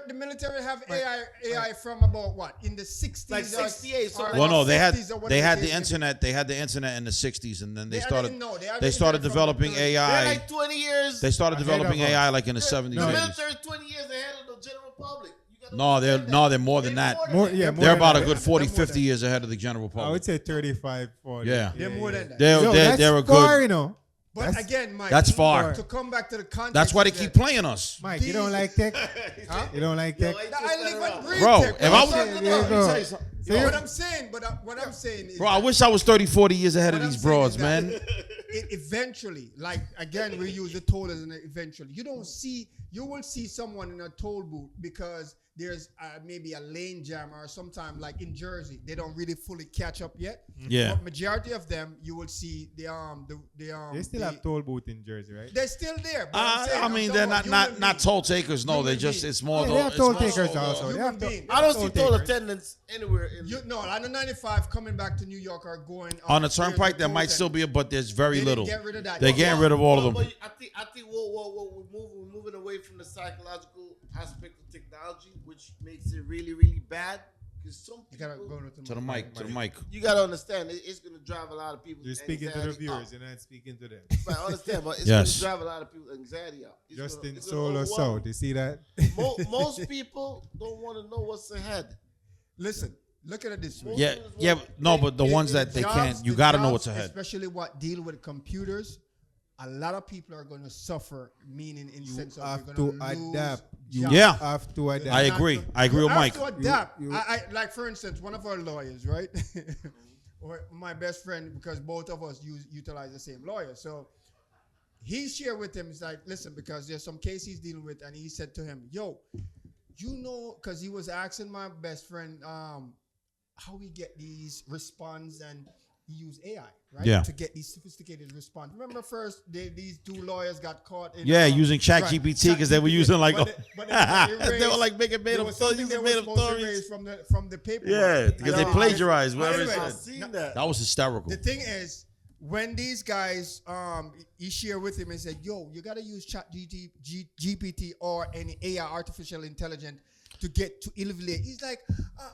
The military have AI from about what in the 60s, Like 68, so or Well, no, they had 50s or they whatever had it the is. internet. They had the internet in the 60s, and then they They started didn't know. They had they the started internet from the developing 30s. They're AI. like 20 years. They started Ahead developing of us. AI like in the 70s, the 80s. military is 20 years ahead of the general public. You gotta No, understand they're more than that. More, yeah, more They're than about a that. good 40, They're more 50 years ahead of the general I public. would say 35, 40. Yeah. They're more than that. They're Yo, they're, that's they're a far, good. you know. But That's- again, Mike, That's far. To come back to the context, That's why they of keep that, playing us, Mike, you don't like tech? Huh? You don't like Yo, tech? I just I got live around. and breathe bro. tech, If I was, There you go. But what I'm saying, what I'm saying is, bro, I wish I was 30, 40 years ahead of What I'm these saying broads, is that- man. eventually, like again, we use the toll as an eventually. You will see someone in a toll booth because there's maybe a lane jam or sometime like in Jersey, they don't really fully catch up yet. Yeah. But majority of them, you will see They still the- have toll booth in Jersey, right? They're still there. But I'm saying, I I'm mean, talking they're about not human not beings. toll takers. No, they Human just beings. it's more. Yeah, the- they have it's toll more takers so also. human They have being. I don't see toll takers. attendants anywhere in. No, on the 95 coming back to New York are going On the there's turnpike, there toll might still be, but there's very They little. didn't get rid of that. They're getting rid of all of them. But I think we're moving away from the psychological aspect of technology, which makes it really, really bad. Because some You gotta people, go To the mic, to the mic. you gotta understand, it's gonna drive a lot of people. You're speaking to the viewers, you're not speaking to them. Right, I understand, but it's Yes. gonna drive a lot of people anxiety out. It's Justin gonna Solo overwhelm South, you see that? Most people don't want to know what's ahead. Listen, look at it this way. Yeah, yeah, no, but the ones that they Jobs- can't, you the got to know jobs, what's ahead. Especially what deal with computers. A lot of people are going to suffer, meaning in You sense of have you're to going to adapt. You jobs. Yeah. have to adapt. I agree. I agree You with have Mike. to adapt. You- I like, for instance, one of our lawyers, right? Or my best friend, because both of us utilize the same lawyer. So he shared with him, he's like, listen, because there's some case he's dealing with, and he said to him, yo, you know, because he was asking my best friend how we get these response, and he used AI, right? Yeah. To get these sophisticated response. Remember first, these two lawyers got caught in Yeah, using ChatGPT because they were using like, but it they were like making made there up was stories, something they using were made up supposed to stories. raise from the paper. Yeah, because they plagiarized whatever it Anyway, I've said. seen that. That was hysterical. The thing is, when these guys, he shared with him and said, yo, you got to use GPT or any AI, artificial intelligence, to get to elevate. He's like,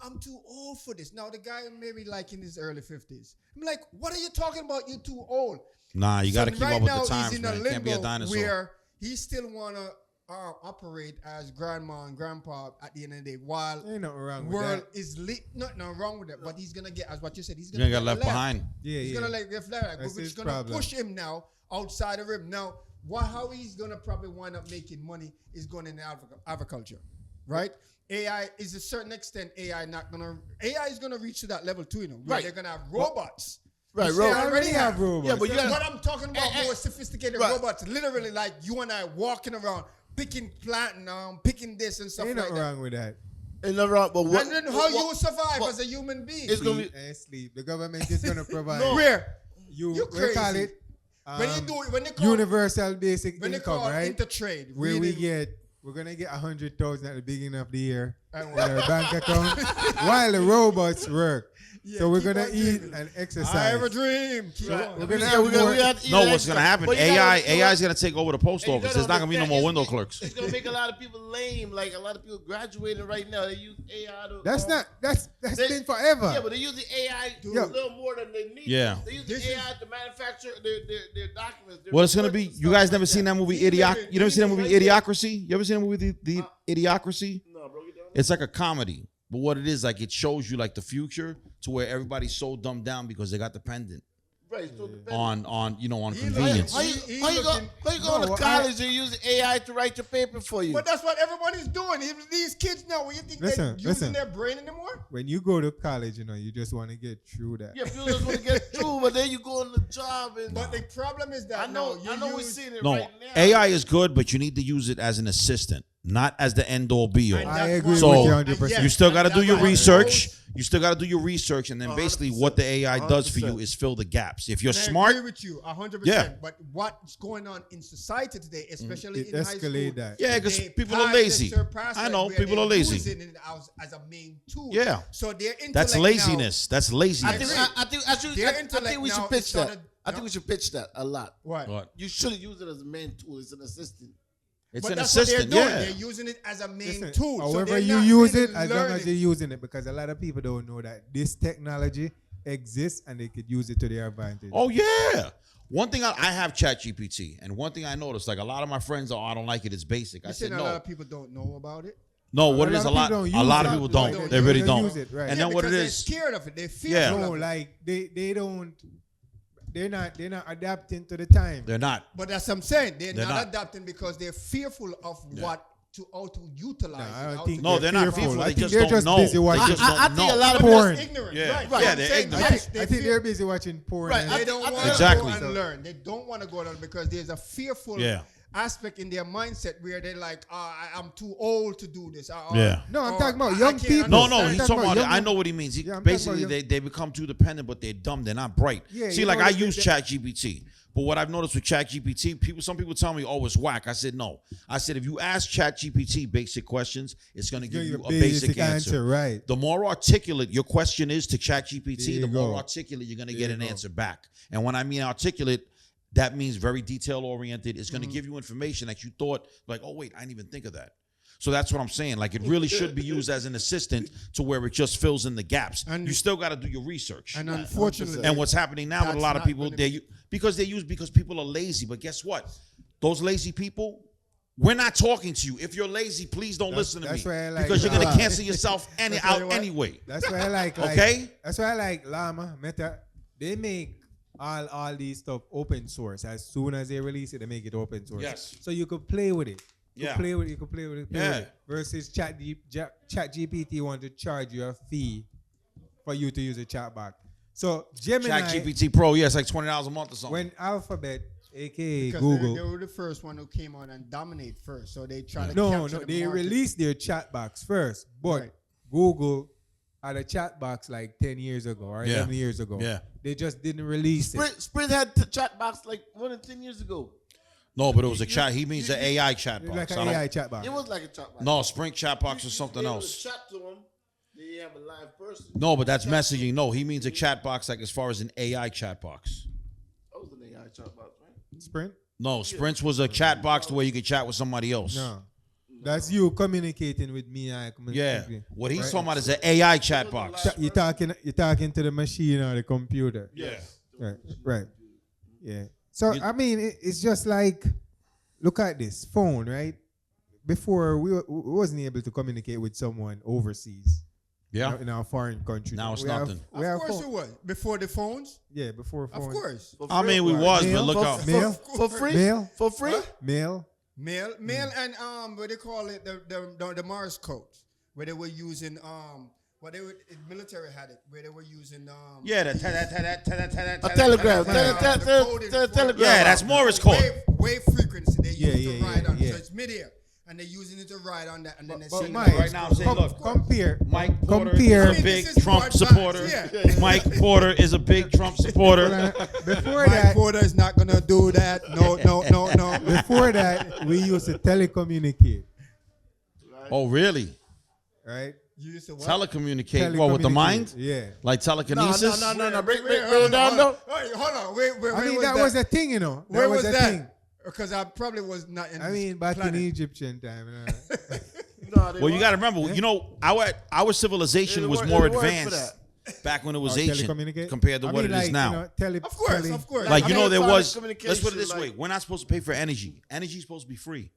I'm too old for this. Now, the guy maybe like in his early 50s. I'm like, what are you talking about? You're too old. Nah, you got to So keep right up with now the times, he's in a man. Can't be a limbo dinosaur. where he still want to operate as grandma and grandpa at the end of the day, while Ain't nothing wrong with world that. is nothing wrong with it. But he's gonna get, as what you said, he's You're gonna gonna get get left behind. Yeah, He's yeah. gonna like get left, That's which is his gonna problem. push him now outside of him. Now, how he's gonna probably wind up making money is going in the agriculture, right? AI is a certain extent. AI is gonna reach to that level too. You know, where Right. they're gonna have robots. Right, You see, robots. I already have robots. Yeah, but you gotta- But I'm talking about Eh, more sophisticated right. robots. Literally, like you and I walking around, picking platinum, picking this and stuff Ain't like nothing that. wrong with that. Ain't nothing wrong, but what? And then how what- you survive what- as a human being? It's gonna Sleep be and sleep. The government is gonna provide. No. Where You You we call crazy. it when they call universal basic when they income, call right? intertrade, Where really, we're gonna get 100,000 at the beginning of the year And in our bank account while the robots work. Yeah, So we're keep gonna on eat dreaming. and I exercise. have a dream. Keep Right. on. We're gonna Yeah, have we got- more- we got- No, yeah, what's gonna happen? but you gotta- AI is gonna take over the post And you office. gotta There's not gonna be no more understand, window it's- clerks. It's gonna make a lot of people lame. Like a lot of people graduating right now. They use AI to. That's They- been forever. Yeah, but they're using AI Dude. a little more than they need. Yeah. They're using This AI to manufacture their documents. Their Well, it's gonna be. reports and You stuff guys like never seen that movie He Idiocracy? living- You never he seen that living movie right there. Idiocracy? You ever seen that movie the Idiocracy? No, bro, you don't. It's like a comedy, but what it is, like it shows you like the future to where everybody's so dumbed down because they got dependent Right, so depending- on He convenience. How you, He how you go? looking- How you go No, to I- college and use AI to write your paper for you? But that's what everybody's doing. These kids now, when you think they're using Listen. their brain anymore? When you go to college, you just want to get through that. Yeah, people just want to get through, but then you go on the job and. But the problem is that I know, now, I know, you we're use- seeing it No, right now. AI is good, but you need to use it as an assistant, not as the end all be And all. I that's agree why- So, with you 100%. Yeah, You still got to and do that's your why research. You still got to do your research, and then 100%. basically what the AI does for you 100%. is fill the gaps. If you're I smart, agree with you 100%. Yeah. But what's going on in society today, especially It in high school, escalate that. Yeah, 'cause they people are pass lazy. this surpass I that know, where people they're are lazy. using it as a main tool. Yeah. So their intellect that's now- laziness. That's I laziness. think, Agreed. I Their think we intellect should now pitch is started- that. I think we should pitch that a lot. What? What? You shouldn't use it as a main tool. It's an assistant. It's But an that's what assistant. they're doing. Yeah. They're using it as a main Listen, tool. So however they're you not use really it, as long as learning. you're using it, because a lot of people don't know that this technology exists and they could use it to their advantage. Oh yeah. One thing I have ChatGPT, and one thing I noticed, like a lot of my friends are, I don't like it. It's basic. I You said saying a lot no. of people don't know about it? No, what A it is, lot a of lot. people don't A use lot it. of people They don't. don't They use really it. don't. Use it, right. And Yeah, then what it because they're is, scared of it. They're Yeah. fearful No, of it. like they don't. They're not adapting to the time. they're not. But that's what I'm saying. They're They're not, not. adapting because they're fearful of Yeah. how to utilize No, it. I don't how think to No, get they're not fearful. fearful. I They think just they're don't just know. busy They watching. just I don't think a know. lot of But porn. that's ignorant. Yeah. Right. Yeah, I'm they're saying, ignorant. yes, I think they're busy watching porn. Right, and- They don't I want think- to Exactly. go and learn. They don't want to go and learn because there's a fearful Yeah. aspect in their mindset where they're like, I'm too old to do this. Yeah. No, I'm or, talking about I young can't people. No, understand. he's I'm talking about. young I know people. what he means. Yeah, I'm talking Basically, about they become too dependent, but they're dumb. They're not bright. Yeah, See, you like know, I they- use they- ChatGPT, but what I've noticed with ChatGPT, some people tell me, "Oh, it's whack." I said, "No." I said, if you ask ChatGPT basic questions, it's going to give Give you you a basic answer. right? The more articulate your question is to There ChatGPT, you the more go. articulate you're going to There get you an go. answer back. And when I mean articulate, that means very detail oriented. It's going to give you information that you thought, like, oh wait, I didn't even think of that. So that's what I'm saying. Like, it really should be used as an assistant to where it just fills in the gaps. And- You still got to do your research. And unfortunately, And what's happening now with a That's lot of not people, gonna because people are lazy. But guess what? Those lazy people, we're not talking to you. If you're lazy, please don't listen to me. that's why I like because you're going to Llama. cancel yourself That's why out what? anyway. That's why I like. Okay? That's why I like Llama, Meta. They make all these stuff open source. As soon as they release it, they make it open source. Yes. So you could play with it. You Yeah. could play with it. You could play with it. Play Yeah. with it. Versus ChatGPT want to charge you a fee for you to use a chatbot. So Gemini, ChatGPT Pro, yeah, it's like $20 a month or something. when Alphabet, aka because Google, they were the first one who came on and dominate first. So they try to no, capture the they market. released their chat box first, but Right. Google had a chat box like 10 years ago or Yeah. 11 years ago. Yeah. They just didn't release it. Sprint had chat box like more than 10 years ago. No, but it was a chat. He means the AI chat It's box. like I an don't- AI chat box. It was like a chat box. No, Sprint chat box is something They would else. Chat to them. They have a live person. No, but that's messaging. No, he means a chat box like as far as an AI chat box. That was an AI chat box, right? Sprint? No, Sprints was a chat box the way you could chat with somebody else. No. That's you communicating with me. Yeah. What he's Right. talking about is an AI chat box. You're talking to the machine or the computer. Yeah. Right. Yeah. So, I mean, it's just like, look at this phone, right? before we wasn't able to communicate with someone overseas. Yeah. In our foreign country. Now it's We have- nothing. we Of have course phone- it was. Before the phones? Yeah, before Of phones. course. For I free? mean, we was, Mail? but look For- out. Mail? For free? Mail? For free? Huh? Mail? Mail and what they call it, the Morse codes, where they were using what they were military had it, where they were using Yeah, A telegram. Telegram. Yeah, that's Morris code. wave frequency they use to ride on. yeah. So it's midair, and they're using it to ride on that, and then they But send Mike, it. Right now, I'm saying, look, compare. Mike Porter Compare. is a big This is Trump more advanced, supporter. yeah. Mike Porter is a big Trump supporter. Before Mike that, Porter is not gonna do that. No. before that, we used to telecommunicate, Oh, really? right? You used to what? Telecommunicate. What, with the mind? Yeah. Like telekinesis? No. Break Wait, it down, though. hold on. Wait. I mean, that was a thing, Where was a that? thing. Because I probably was not in I this mean, back planet. in Egyptian time. Well, you got to remember, our civilization was more advanced back when it was ancient telecommunicate? compared to I what mean, it is like, now. Of course. Like, you know, there was, communication, let's put it this like- way. We're not supposed to pay for energy. Energy is supposed to be free.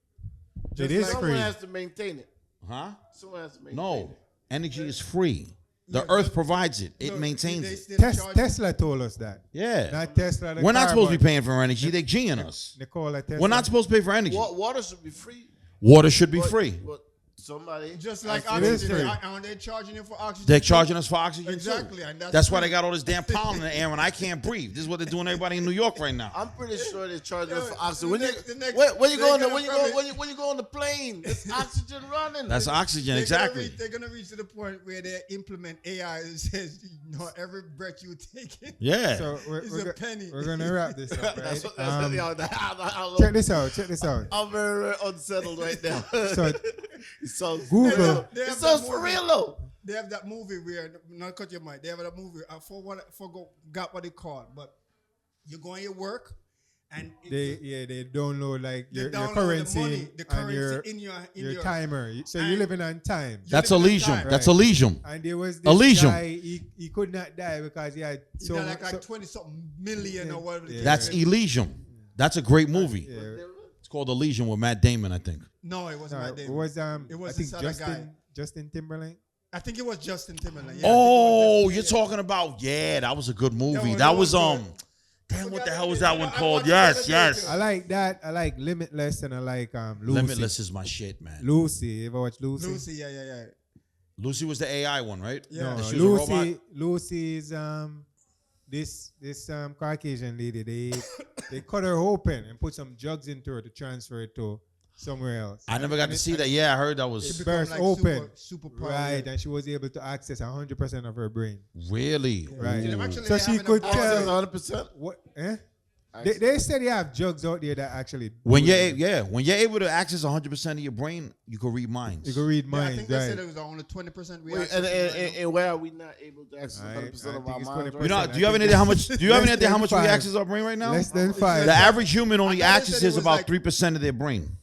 It is Someone free. has to maintain it. Huh? Someone has to maintain No. it. Energy is free. The earth provides it. It maintains it. Tesla told us that. Yeah. Not Tesla. We're not supposed to be paying for energy. They're G'ing us. Nikola Tesla. We're not supposed to pay for energy. Water should be free. Water should be But- free. But somebody Just like It is oxygen. free. Aren't they charging you for oxygen? They're charging us for oxygen Exactly, too. and That's why they got all this damn pollen in the air and I can't breathe. This is what they're doing to everybody in New York right now. I'm pretty sure they're charging us for The oxygen. When you next- the next- when you they're go on the gonna when you go probably- when you go on the plane, it's oxygen running. That's oxygen, They're exactly. They're gonna reach to the point where they implement AI that says, every breath you take in Yeah. So is a penny. we're gonna wrap this up, right? That's what, I Check this out. Check this out. I'm very unsettled right now. So It sounds Google- They It have sounds that for movie. real though. They have that movie where, not cut your mind. They have that movie. I forgot what it called, but you go on your work, and they download like they your download currency, the money, the currency and in your your timer. So and- you're living on time. That's living in Elysium. time. That's Right. Elysium. And there was this Elysium. guy. He could not die because he had You so got much. like 20 something million or whatever. Yeah. That's Elysium. That's a great movie. yeah. It's called Elysium with Matt Damon, I think. No, it wasn't No, Matt it Damon. was It was I think this other guy. Justin Timberlake. I think it was Justin Timberlake. Yeah, Oh, I think you're it was Justin- talking about, that was a good movie. was- That it was, was good. damn, what forgot the the hell was name. that one I called? watched it the Yes, other day, yes. too. I like that. I like Limitless and I like Lucy. Limitless is my shit, man. Lucy. You ever watch Lucy? Lucy, yeah. Lucy was the AI one, right? Yeah. No, She was a robot? Lucy is this Caucasian lady. They cut her open and put some drugs into her to transfer it to somewhere else. I never got to see that. Yeah, I heard that was It become burst like open. super power. Right, and she was able to access 100% of her brain. really. Right. Yeah, actually, So they she have could an tell- award. 100%. What? They said they have drugs out there that actually. When do you're it. when you're able to access 100% of your brain, you can read minds. You can read Yeah, I minds, think they said right? it was only 20% Wait, reaction. and where are we not able to access I 100% of think our it's minds? 20%. You know, I do you have think any idea how much? Do you have any less idea how than much we 5. access our brain right now? Less than 5. The average human only I thought they said it accesses was about like- 3% of their brain.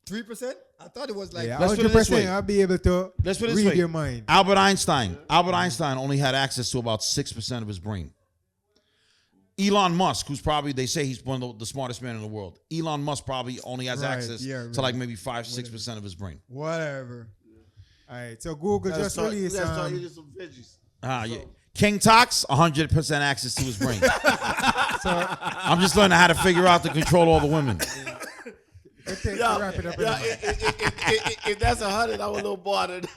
3%? I thought it was like. Yeah, Let's put it this 100%. way. I'll be able to Let's put it this read way. your mind. Albert Einstein only had access to about 6% of his brain. Elon Musk, who's probably, they say he's one of the smartest men in the world. Elon Musk probably only has Right, access yeah, to right. like maybe 5-6% of his brain. Whatever. All right, so Google just released. Let's start eating some veggies. Yeah. King Tox, 100% access to his brain. So I'm just learning how to figure out to control all the women. wrap it up. If that's 100, I'm a little bothered.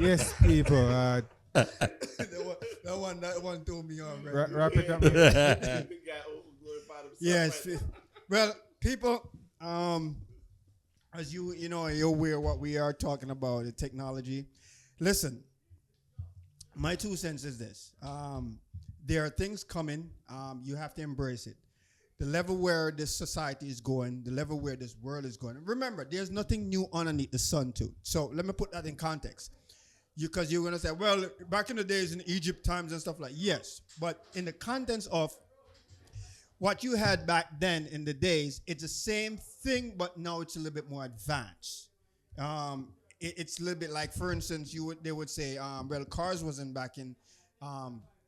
Yes, people. that one threw me on. Right? Wrap it up. Yes. Well, people, as you're aware what we are talking about, the technology. Listen, my 2 cents is this. There are things coming. You have to embrace it. The level where this society is going, the level where this world is going. Remember, there's nothing new underneath the sun, too. So let me put that in context. Because you're going to say, well, back in the days in Egypt times and stuff like, yes. But in the contents of what you had back then in the days, it's the same thing, but now it's a little bit more advanced. It's a little bit like, for instance, they would say, well, cars wasn't back in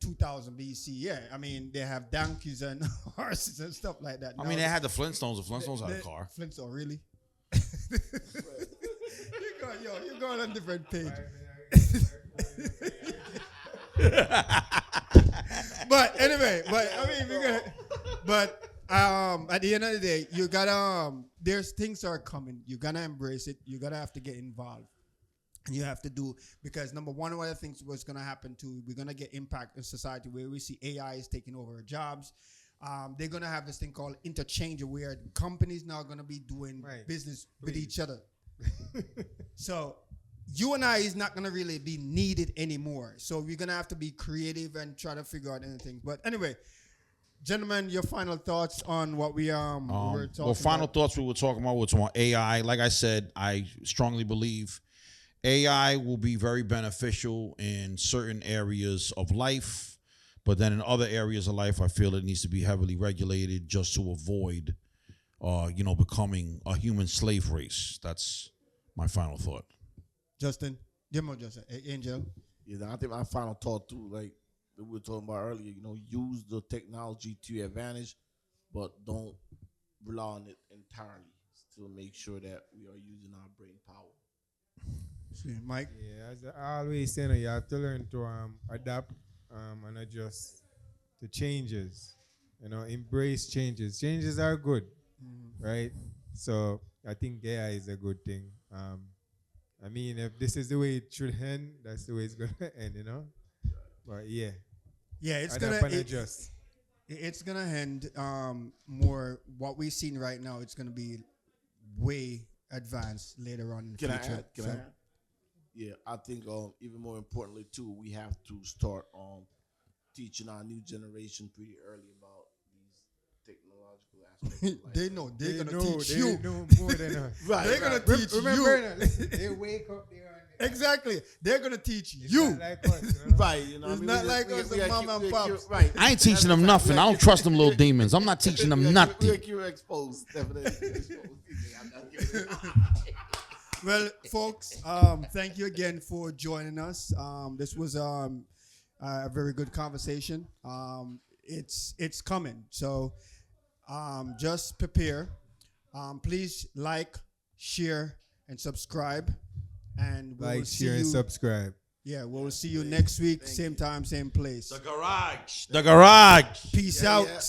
2000 BC. Yeah, I mean, they have donkeys and horses and stuff like that. I mean, they had the Flintstones. The Flintstones had a car. Flintstone, really? You're going on a different page. But anyway, at the end of the day, you gotta there's things are coming. You gotta embrace it. You gotta have to get involved. And you have to do, because number one of the things what's gonna happen too, we're gonna get impact in society where we see AI is taking over our jobs. They're gonna have this thing called interchange where companies now are gonna be doing business with each other. So you and I is not gonna really be needed anymore. So we're gonna have to be creative and try to figure out anything. But anyway, gentlemen, your final thoughts on what we were talking well, final about. thoughts we were talking about AI. Like I said, I strongly believe AI will be very beneficial in certain areas of life, but then in other areas of life, I feel it needs to be heavily regulated just to avoid, becoming a human slave race. That's my final thought. Justin, Justin, Angel. Yeah, I think my final thought too, like we were talking about earlier, use the technology to your advantage, but don't rely on it entirely. Still make sure that we are using our brain power. See, Mike? Yeah, as I always say, you have to learn to adapt and adjust to changes. Embrace changes. Changes are good, right? So I think AI is a good thing. I mean, if this is the way it should end, that's the way it's gonna end, But yeah, it's adapt gonna and adjust. It's gonna end more what we've seen right now. It's gonna be way advanced later on in the future. Can I add? Yeah, I think even more importantly too, we have to start teaching our new generation pretty early about these technological aspects of life. They know they're gonna teach they you. know more than us. Right, They're gonna teach Remember, you. listen, they wake up there. Exactly. They're gonna teach It's you. not like us, Right, It's not like us, the mom and pops. Right. I ain't teaching them nothing. I don't trust them little demons. I'm not teaching them nothing. You're exposed, definitely. Well, folks, thank you again for joining us. This was a very good conversation. It's coming, so just prepare. Please like, share, and subscribe. And we'll Like, see share, you. and subscribe. Yeah, we'll see you next week, same time, same place. The garage. Peace out. Yeah.